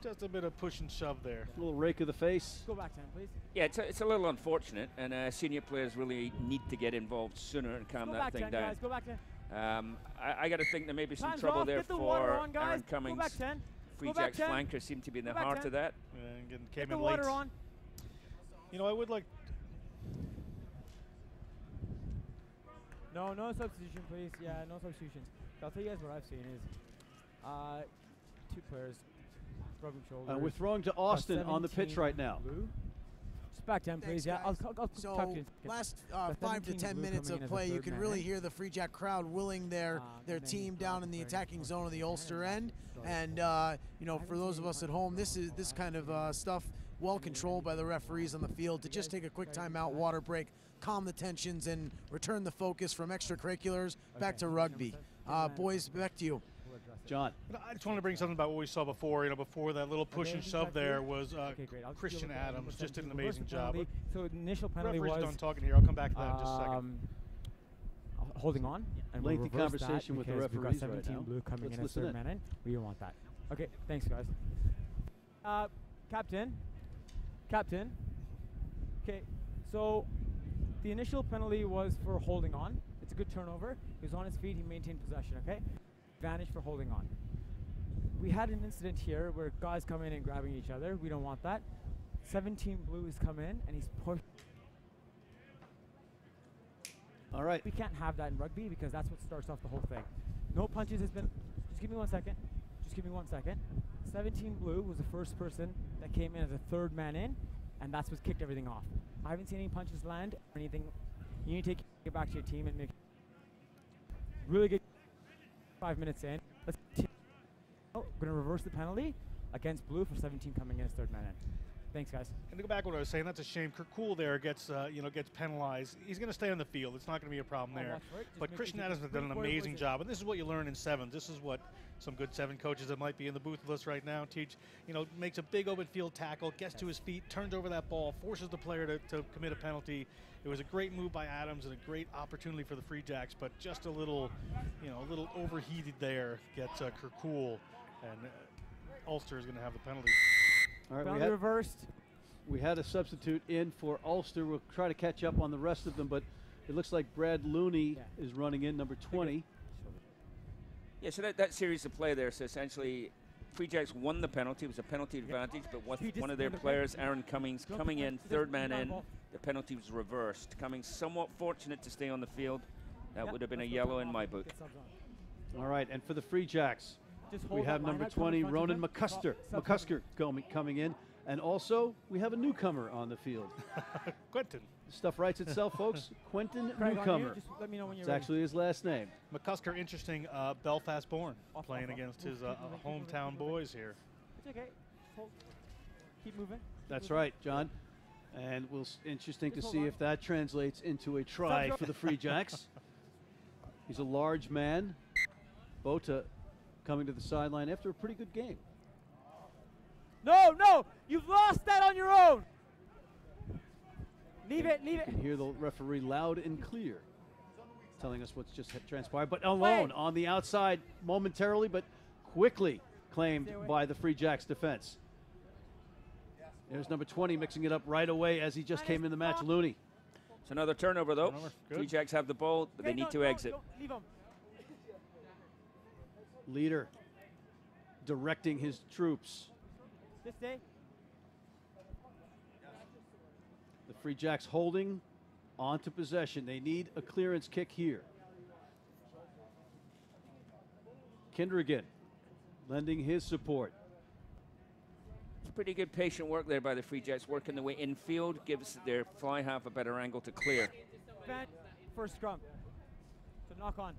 B: Just a bit of push and shove there.
A: A little rake of the face.
D: Go back 10, please.
C: Yeah, it's a little unfortunate, and senior players really need to get involved sooner and calm that thing
D: 10,
C: down.
D: Guys. Go back 10.
C: I got to think there may be some
D: Time's
C: trouble
D: off.
C: there
D: Get the water
C: for
D: on, guys.
C: Aaron Cummings.
D: Go back 10.
C: Free Jacks flankers seem to be in the heart of that.
B: And
D: Get
B: came
D: the
B: in
D: water
B: late.
D: on.
B: You know, I would like.
D: No substitution, please. Yeah, no substitutions. I'll tell you guys what I've seen is two players rubbing shoulders.
A: We're throwing to Austin on the pitch right now.
D: Blue. Just back 10, please. Yeah, I'll tuck in.
E: Last 5 to 10 minutes of play, you can really hear the Free Jack crowd willing their team down in the attacking zone of the Ulster end. And you know, for those of us at home, this kind of stuff well controlled by the referees on the field to just take a quick timeout, water break, calm the tensions, and return the focus from extracurriculars back to rugby. Boys, back to you.
A: John.
B: I just want to bring something about what we saw before. You know, before that little push and shove there was Christian Adams just did an amazing job.
D: So the initial penalty
B: was
D: was
B: done talking here. I'll come back to that in just a second.
D: Holding on. And
A: lengthy conversation with the referees
D: right now. Blue coming in as third man in. We don't want that. Okay, thanks guys. Captain. Okay, so The initial penalty was for holding on. It's a good turnover. He was on his feet. He maintained possession, okay? Advantage for holding on. We had an incident here where guys come in and grabbing each other. We don't want that. 17 blue has come in and he's pushed.
A: All right.
D: We can't have that in rugby because that's what starts off the whole thing. No punches has been. Just give me 1 second. Just give me 1 second. 17 blue was the first person that came in as a third man in, and that's what kicked everything off. I haven't seen any punches land or anything. You need to take it back to your team and make really good. 5 minutes in. Let's. We're gonna reverse the penalty against blue for 17 coming in as third man in. Thanks, guys.
B: And to go back to what I was saying, that's a shame. Kirkul there gets gets penalized. He's going to stay on the field. It's not going to be a problem there. But Christian Adams has done an amazing job, and this is what you learn in sevens. This is what some good seven coaches that might be in the booth with us right now teach. Makes a big open field tackle, gets to his feet, turns over that ball, forces the player to commit a penalty. It was a great move by Adams and a great opportunity for the Free Jacks, but just a little overheated there. Gets Kirkul, and Ulster is going to have the penalty.
A: All right,
D: penalty reversed.
A: We had a substitute in for Ulster. We'll try to catch up on the rest of them, but it looks like Brad Looney is running in, number 20.
C: Yeah, so that series of play there, so essentially Free Jacks won the penalty. It was a penalty advantage, but with one of their players, Aaron Cummings, coming in, third man in, the penalty was reversed. Cummings somewhat fortunate to stay on the field. That would have been a yellow in my book.
A: All right, and for the Free Jacks, we have number 20, Ronan McCusker coming in. And also, we have a newcomer on the field.
B: Quentin.
A: Stuff writes itself, folks. Quentin
D: Craig,
A: Newcomer.
D: Just let me know when you're
A: it's
D: ready.
A: actually his last name.
B: McCusker, interesting, Belfast-born, playing against his hometown boys here.
D: It's okay. Keep moving.
A: That's right, John. And interesting to see if that translates into a try for the Free Jacks. He's a large man. Bota coming to the sideline after a pretty good game.
D: No, you've lost that on your own. Leave it.
A: You can hear the referee loud and clear telling us what's just transpired. But alone on the outside momentarily, but quickly claimed by the Free Jacks defense. There's number 20 mixing it up right away as he just came in the match, Looney.
C: It's another turnover, though. Free Jacks have the ball, but they need to exit.
D: Leave him.
A: Leader directing his troops.
D: This day.
A: The Free Jacks holding onto possession. They need a clearance kick here. Kindrigan lending his support.
C: It's pretty good patient work there by the Free Jacks, working the way infield, gives their fly half a better angle to clear.
D: First scrum. So knock on.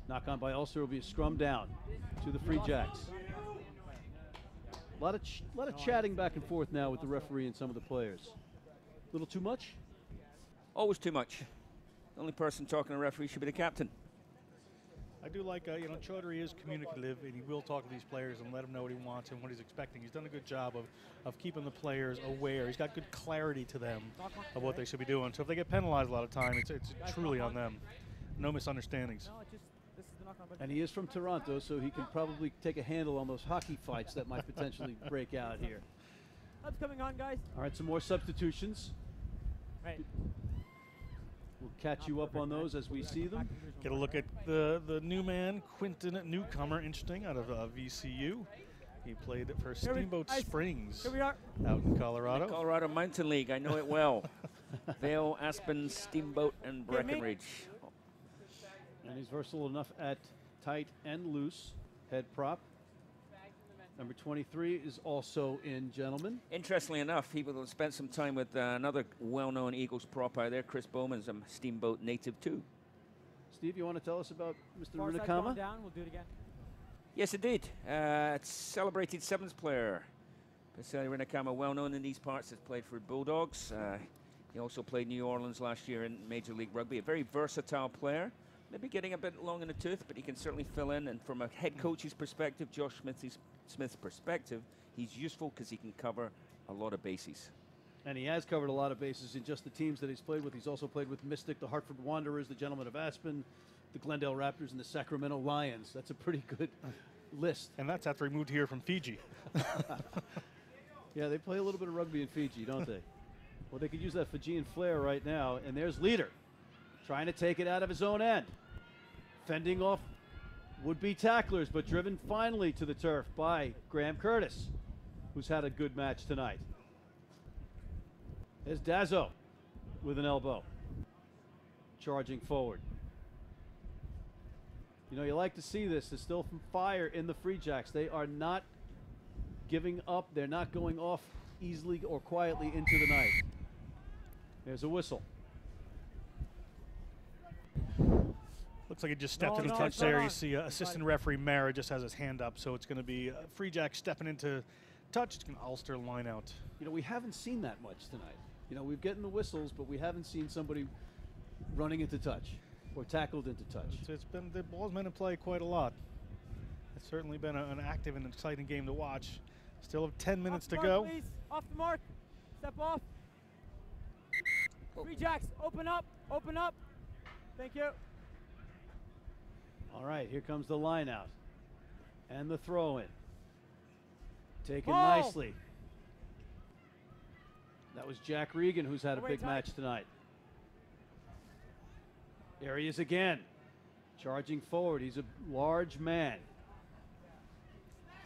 A: Knock on by Ulster will be a scrum down to the Free Jacks. A lot of chatting back and forth now with the referee and some of the players. A little too much?
C: Always too much. The only person talking to the referee should be the captain.
B: I do like, Chaudhry is communicative, and he will talk to these players and let them know what he wants and what he's expecting. He's done a good job of keeping the players aware. He's got good clarity to them of what they should be doing. So if they get penalized a lot of time, it's truly on them. No misunderstandings.
A: And he is from Toronto, so he can probably take a handle on those hockey fights that might potentially break out here.
D: That's coming on, guys.
A: All right, some more substitutions.
D: Right.
B: We'll catch you up on those as we see them. Get a look at the new man, Quentin Newcomer, interesting, out of VCU. He played for Steamboat Springs out in Colorado.
C: The Colorado Mountain League, I know it well. Vail, Aspen, Steamboat, and Breckenridge.
A: And he's versatile enough at tight and loose, head prop. Number 23 is also in, gentlemen.
C: Interestingly enough, people have spent some time with another well-known Eagles prop out there. Chris Bowman's a Steamboat native too.
A: Steve, you want to tell us about Mr.
D: Far
A: Runakama?
D: side down, we'll do it again.
C: Yes, it did. It's celebrated sevens player. Vasily Runakama, well-known in these parts, has played for Bulldogs. He also played New Orleans last year in Major League Rugby. A very versatile player. Maybe getting a bit long in the tooth, but he can certainly fill in. And from a head coach's perspective, Josh Smith's perspective, he's useful because he can cover a lot of bases.
A: And he has covered a lot of bases in just the teams that he's played with. He's also played with Mystic, the Hartford Wanderers, the Gentlemen of Aspen, the Glendale Raptors, and the Sacramento Lions. That's a pretty good list.
B: And that's after he moved here from Fiji.
A: Yeah, they play a little bit of rugby in Fiji, don't they? Well, they could use that Fijian flair right now. And there's Leader trying to take it out of his own end. Fending off would-be tacklers, but driven finally to the turf by Graham Curtis, who's had a good match tonight. There's Dazzo with an elbow. Charging forward. You know, you like to see this. There's still fire in the Free Jacks. They are not giving up. They're not going off easily or quietly into the night. There's a whistle.
B: Looks like he just stepped into touch there. You see assistant referee Mara just has his hand up, so it's going to be Free Jack stepping into touch. It's going to Ulster line out.
A: You know, we haven't seen that much tonight. You know, we've gotten the whistles, but we haven't seen somebody running into touch or tackled into touch.
B: It's been, the ball's been in play quite a lot. It's certainly been an active and exciting game to watch. Still have 10 minutes to go.
D: Please. Off the mark. Step off. Free Jacks, open up. Open up. Thank you.
A: All right, here comes the line out. And the throw in. Taken nicely. That was Jack Regan, who's had a big match tonight. There he is again. Charging forward. He's a large man.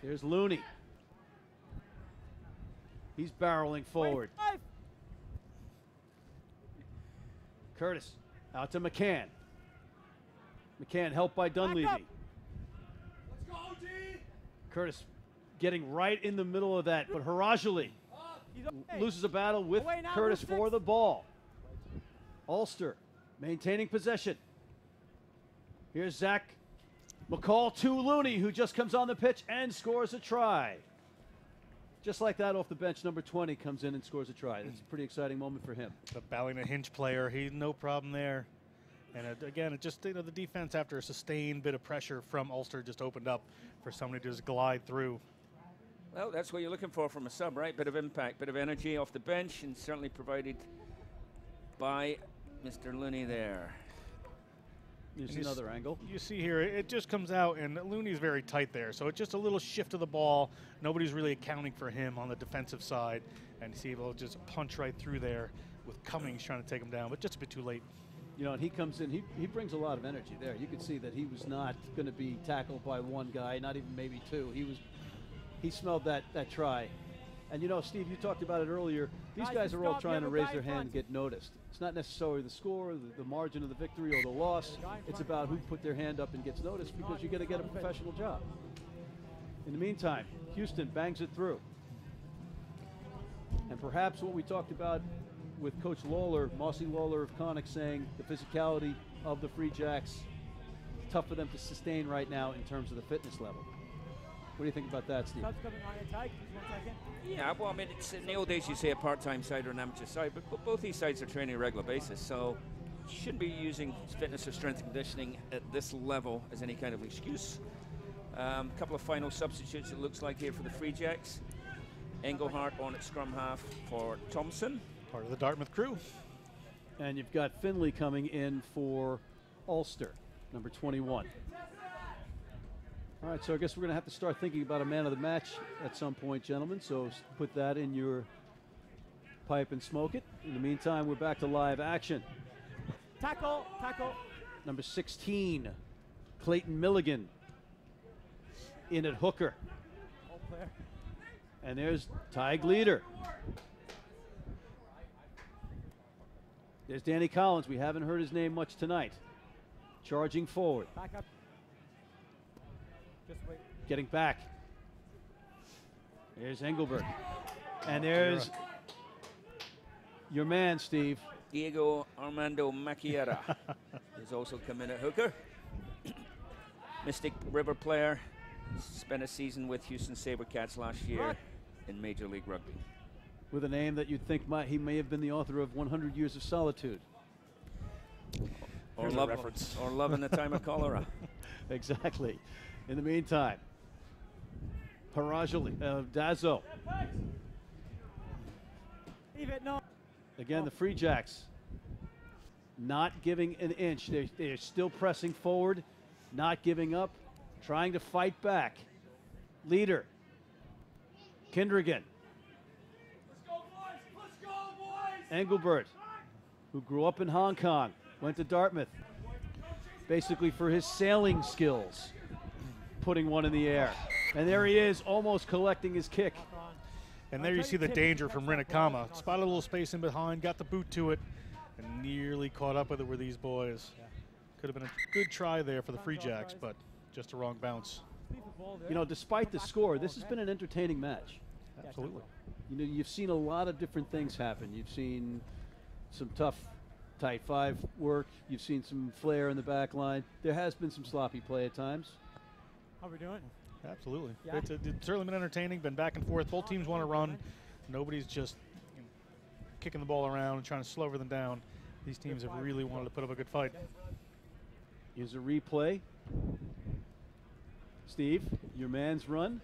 A: There's Looney. He's barreling forward. Curtis out to McCann. McCann helped by Dunleavy.
D: Let's
A: go, D! Curtis getting right in the middle of that, but Harajali loses a battle with Curtis for the ball. Ulster maintaining possession. Here's Zach McCall to Looney, who just comes on the pitch and scores a try. Just like that, off the bench, number 20 comes in and scores a try. That's a pretty exciting moment for him.
B: The Ballina Hinge player, he's no problem there. And again, it just, you know, the defense after a sustained bit of pressure from Ulster just opened up for somebody to just glide through.
C: Well, that's what you're looking for from a sub, right? Bit of impact, bit of energy off the bench, and certainly provided by Mr. Looney there.
A: Here's another angle.
B: You see here, it just comes out, and Looney's very tight there. So it's just a little shift of the ball. Nobody's really accounting for him on the defensive side. And you see he'll just punch right through there with Cummings trying to take him down, but just a bit too late.
A: You know, and he comes in, he brings a lot of energy there. You could see that he was not going to be tackled by one guy, not even maybe two. He smelled that try. And you know, Steve, you talked about it earlier. These guys are all trying to raise their hand and get noticed. It's not necessarily the score, the margin of the victory or the loss. It's about who put their hand up and gets noticed, because you're going to get a professional job. In the meantime, Houston bangs it through. And perhaps what we talked about with Coach Lawler, Mossy Lawler of Connacht, saying the physicality of the Free Jacks, tough for them to sustain right now in terms of the fitness level. What do you think about that, Steve?
C: Yeah, well, I mean, it's in the old days you say a part-time side or an amateur side, but both these sides are training on a regular basis, so you shouldn't be using fitness or strength conditioning at this level as any kind of excuse. A couple of final substitutes, it looks like, here for the Free Jacks. Engelhardt on at scrum half for Thompson.
B: Part of the Dartmouth crew.
A: And you've got Finley coming in for Ulster, number 21. All right, so I guess we're going to have to start thinking about a man of the match at some point, gentlemen. So put that in your pipe and smoke it. In the meantime, we're back to live action.
D: Tackle, tackle.
A: Number 16, Clayton Milligan in at hooker. And there's Ty Gleeder. There's Danny Collins. We haven't heard his name much tonight. Charging forward.
D: Back up. Just wait.
A: Getting back. There's Engelberg. And there's your man, Steve.
C: Diego Armando Macchiera has also come in at hooker. Mystic River player. Spent a season with Houston Sabercats last year in Major League Rugby.
A: With a name that you'd think he may have been the author of 100 Years of Solitude.
C: Or Love in the Time of Cholera.
A: Exactly. In the meantime, Harajali, Dazzo.
D: Leave it, no.
A: Again, the Free Jacks not giving an inch. They're still pressing forward, not giving up, trying to fight back. Leader, Kindrigan.
J: Let's go, boys! Let's go, boys!
A: Engelbert, who grew up in Hong Kong, went to Dartmouth, basically for his sailing skills, putting one in the air. And there he is, almost collecting his kick.
B: And there you see the danger from Rinakama. Spotted a little space in behind, got the boot to it, and nearly caught up with it with these boys. Could have been a good try there for the Free Jacks, but just a wrong bounce.
A: You know, despite the score, this has been an entertaining match.
B: Absolutely.
A: You know, you've seen a lot of different things happen. You've seen some tough tight five work. You've seen some flair in the back line. There has been some sloppy play at times.
D: How we doing?
B: Absolutely.
D: Yeah.
B: It's certainly been entertaining, been back and forth. Both teams want to run. Nobody's just kicking the ball around and trying to slow them down. These teams have really wanted to put up a good fight.
A: Here's a replay. Steve, your man's run.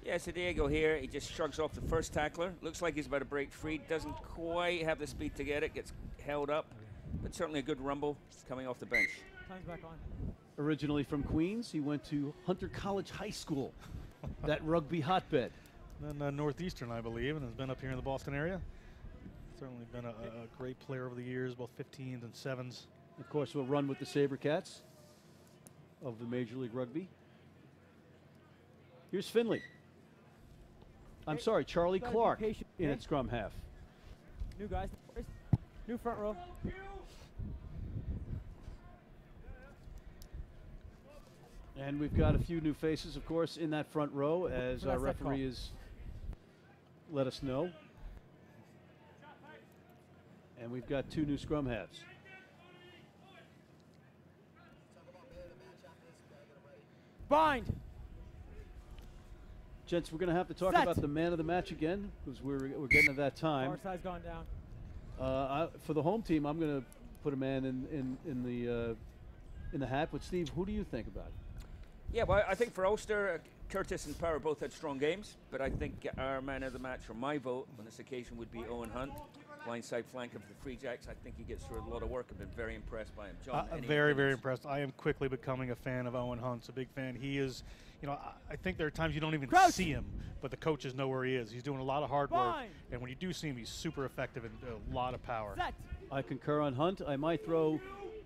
C: Yeah, so Diego here, he just shrugs off the first tackler. Looks like he's about to break free. Doesn't quite have the speed to get it. Gets held up, but certainly a good rumble coming off the bench.
D: Time's back on.
A: Originally from Queens, he went to Hunter College High School, that rugby hotbed.
B: Then Northeastern, I believe, and has been up here in the Boston area. Certainly been a great player over the years, both 15s and 7s.
A: Of course, will run with the Sabercats of the Major League Rugby. Here's Finley. I'm sorry, Charlie Clark in at scrum half.
D: New guys, new front row.
A: And we've got a few new faces, of course, in that front row, as our referee has let us know. And we've got 2 new scrum halves.
D: Bind.
A: Gents, we're going to have to talk
D: Set.
A: about the man of the match again, because we're getting to that time.
D: Far side's gone down.
A: For the home team, I'm going to put a man in the hat. But Steve, who do you think about it?
C: Yeah, well, I think for Ulster, Curtis and Power both had strong games, but I think our man of the match, for my vote on this occasion, would be Owen Hunt, blindside flanker for the Free Jacks. I think he gets through a lot of work. I've been very impressed by him. John,
B: Very, very impressed. I am quickly becoming a fan of Owen Hunt. A big fan. He is, you know, I think there are times you don't even see him, but the coaches know where he is. He's doing a lot of hard work, and when you do see him, he's super effective and a lot of power.
D: Set.
A: I concur on Hunt. I might throw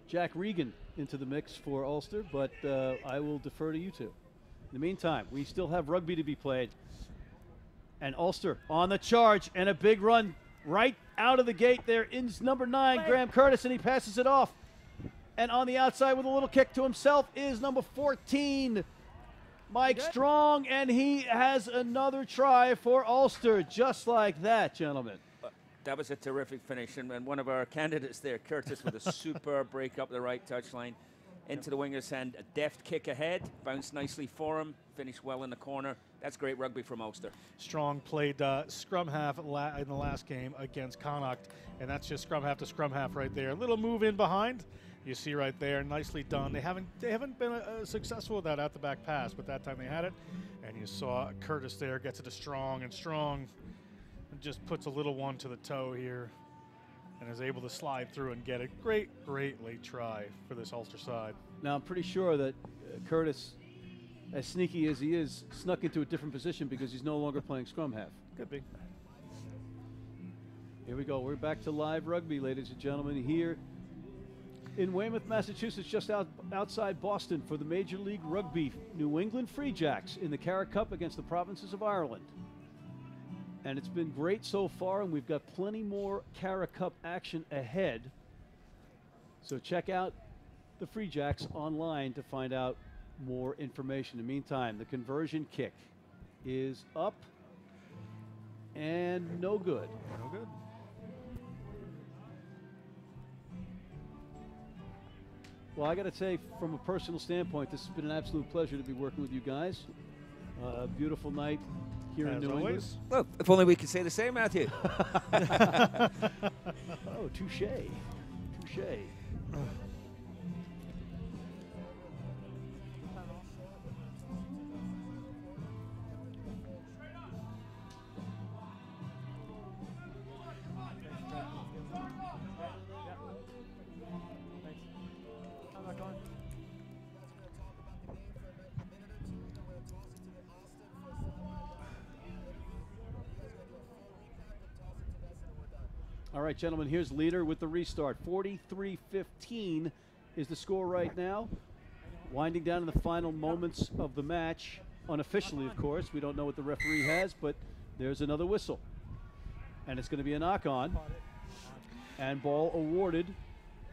A: Jack Regan into the mix for Ulster, but I will defer to you two. In the meantime, we still have rugby to be played. And Ulster on the charge, and a big run right out of the gate there is number 9, Graham Curtis, and he passes it off. And on the outside with a little kick to himself is number 14, Mike Strong, and he has another try for Ulster, just like that, gentlemen.
C: That was a terrific finish, and one of our candidates there, Curtis, with a super break up the right touchline. Into the winger's hand, a deft kick ahead, bounced nicely for him, finished well in the corner. That's great rugby from Ulster.
B: Strong played scrum half in the last game against Connacht, and that's just scrum half to scrum half right there. A little move in behind, you see right there, nicely done. They haven't been successful with that at the back pass, but that time they had it, and you saw Curtis there gets it to Strong, and Strong just puts a little one to the toe here, and is able to slide through and get it. Great late try for this Ulster side.
A: Now, I'm pretty sure that Curtis, as sneaky as he is, snuck into a different position because he's no longer playing scrum half.
B: Could be.
A: Here we go. We're back to live rugby, ladies and gentlemen, here in Weymouth, Massachusetts, just outside Boston, for the Major League Rugby New England Free Jacks in the CARA Cup against the provinces of Ireland. And it's been great so far, and we've got plenty more CARA Cup action ahead. So check out the Free Jacks online to find out more information. In the meantime, the conversion kick is up and no good.
B: No good.
A: Well, I got to say, from a personal standpoint, this has been an absolute pleasure to be working with you guys. Beautiful night here in New England.
C: Well, if only we could say the same, Matthew.
A: Oh, touche. Touche. All right, gentlemen, here's leader with the restart. 43-15 is the score right now. Winding down in the final moments of the match, unofficially, of course. We don't know what the referee has, but there's another whistle. And it's going to be a knock-on. And ball awarded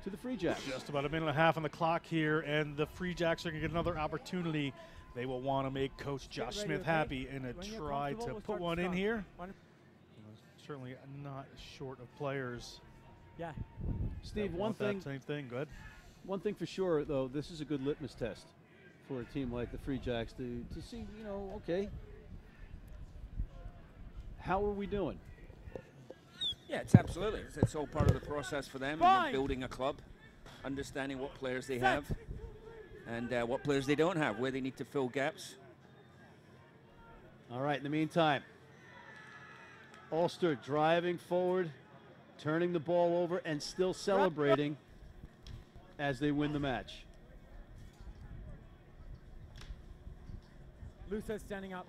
A: to the Free Jacks.
B: Just about a minute and a half on the clock here, and the Free Jacks are going to get another opportunity. They will want to make Coach Josh Smith happy in a try to put one in here. Certainly not short of players.
D: Yeah.
A: Steve, one thing.
B: Same thing, good.
A: One thing for sure, though, this is a good litmus test for a team like the Free Jacks to see, you know, okay, how are we doing?
C: Yeah, it's absolutely. It's all part of the process for them, and building a club, understanding what players they have and what players they don't have, where they need to fill gaps.
A: All right, in the meantime, Ulster driving forward, turning the ball over, and still celebrating as they win the match.
D: Luther standing up.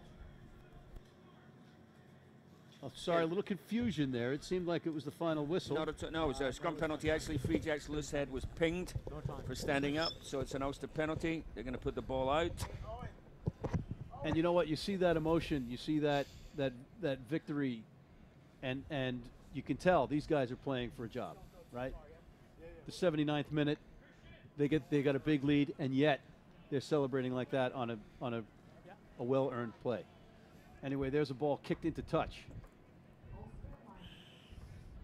A: Oh, sorry, a little confusion there. It seemed like it was the final whistle.
C: No, it was a scrum penalty. Actually, Free Jacks' loose head was pinged for standing up, so it's an Ulster penalty. They're going to put the ball out.
A: And you know what? You see that emotion. You see that victory, and you can tell these guys are playing for a job, right? The 79th minute, they got a big lead, and yet they're celebrating like that on a well-earned play. Anyway, there's a ball kicked into touch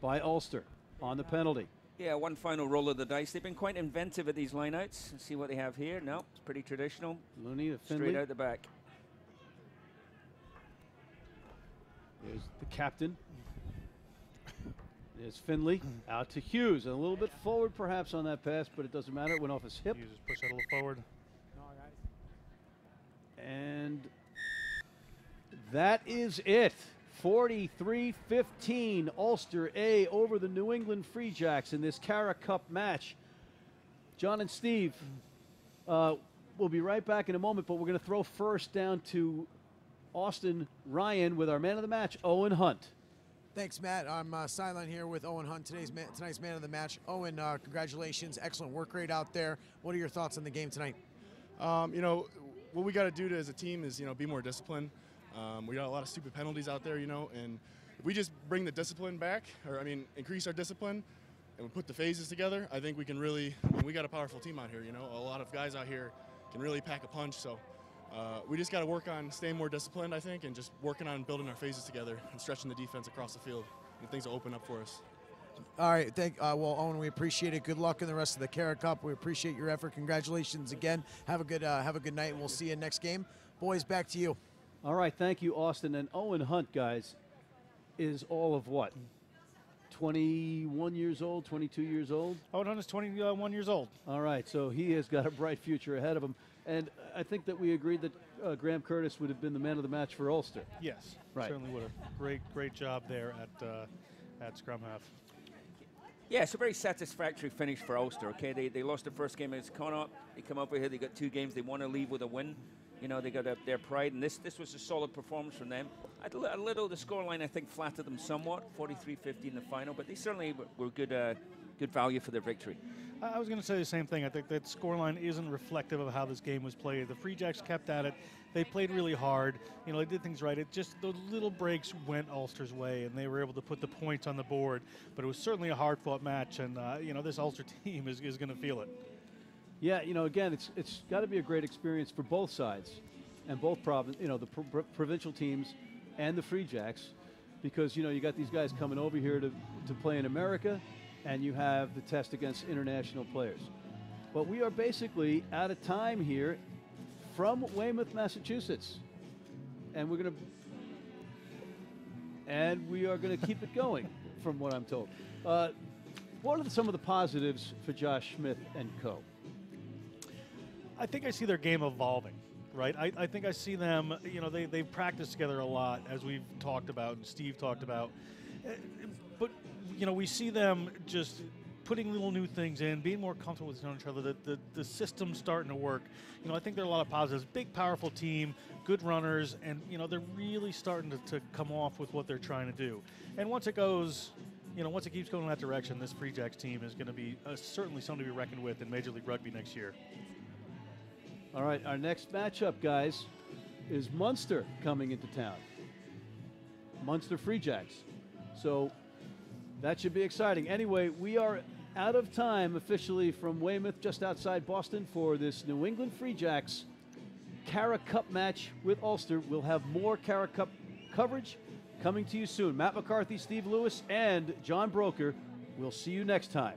A: by Ulster on the penalty.
C: Yeah, one final roll of the dice. They've been quite inventive at these lineouts. Let's see what they have here. No, it's pretty traditional.
A: Looney to Finley.
C: Straight out the back.
A: There's the captain. There's Finley out to Hughes. And a little bit forward perhaps on that pass, but it doesn't matter. It went off his hip.
B: Hughes just push that a little forward.
A: And that is it. 43-15, Ulster A over the New England Free Jacks in this CARA Cup match. John and Steve, we'll be right back in a moment, but we're going to throw first down to Austin Ryan with our man of the match, Owen Hunt.
E: Thanks, Matt. I'm sideline here with Owen Hunt, tonight's man of the match. Owen, congratulations. Excellent work rate out there. What are your thoughts on the game tonight?
J: You know, what we got to do as a team is, be more disciplined. We got a lot of stupid penalties out there, and if we just bring the discipline back, increase our discipline, and we put the phases together, I think we can really, we got a powerful team out here, A lot of guys out here can really pack a punch, so we just got to work on staying more disciplined, I think, and just working on building our phases together and stretching the defense across the field, and things will open up for us.
E: All right, well, Owen, we appreciate it. Good luck in the rest of the CARA Cup. We appreciate your effort. Congratulations again. Have a good night, and we'll see you next game. Boys, back to you.
A: All right, thank you, Austin. And Owen Hunt, guys, is all of what? 21 years old, 22 years old?
B: Owen Hunt is 21 years old.
A: All right, so he has got a bright future ahead of him. And I think that we agreed that Graham Curtis would have been the man of the match for Ulster.
B: Yes,
A: right.
B: Certainly would have. Great job there at scrum half.
C: Yeah, it's a very satisfactory finish for Ulster, okay? They lost the first game against Connacht. They come over here, they got 2 games. They want to leave with a win. They got their pride, and this was a solid performance from them. A little, the scoreline, I think, flattered them somewhat, 43-50 in the final, but they certainly were good value for their victory.
B: I was going to say the same thing. I think that scoreline isn't reflective of how this game was played. The Free Jacks kept at it. They played really hard. They did things right. It just, those little breaks went Ulster's way, and they were able to put the points on the board. But it was certainly a hard-fought match, and, this Ulster team is going to feel it.
A: Yeah, again, it's got to be a great experience for both sides, and both the provincial teams and the Free Jacks, because you got these guys coming over here to play in America, and you have the test against international players. But we are basically out of time here from Weymouth, Massachusetts, and we are going to keep it going, from what I'm told. What are some of the positives for Josh Smith and co?
B: I think I see their game evolving, right? I think I see them, they've practiced together a lot, as we've talked about and Steve talked about. But, we see them just putting little new things in, being more comfortable with each other, the system's starting to work. I think there are a lot of positives. Big, powerful team, good runners, and, they're really starting to come off with what they're trying to do. And once it goes, you know, once it keeps going in that direction, this Free Jacks team is going to be certainly something to be reckoned with in Major League Rugby next year.
A: All right, our next matchup, guys, is Munster coming into town. Munster Free Jacks. So that should be exciting. Anyway, we are out of time officially from Weymouth, just outside Boston, for this New England Free Jacks CARA Cup match with Ulster. We'll have more CARA Cup coverage coming to you soon. Matt McCarthy, Steve Lewis, and John Broker. We'll see you next time.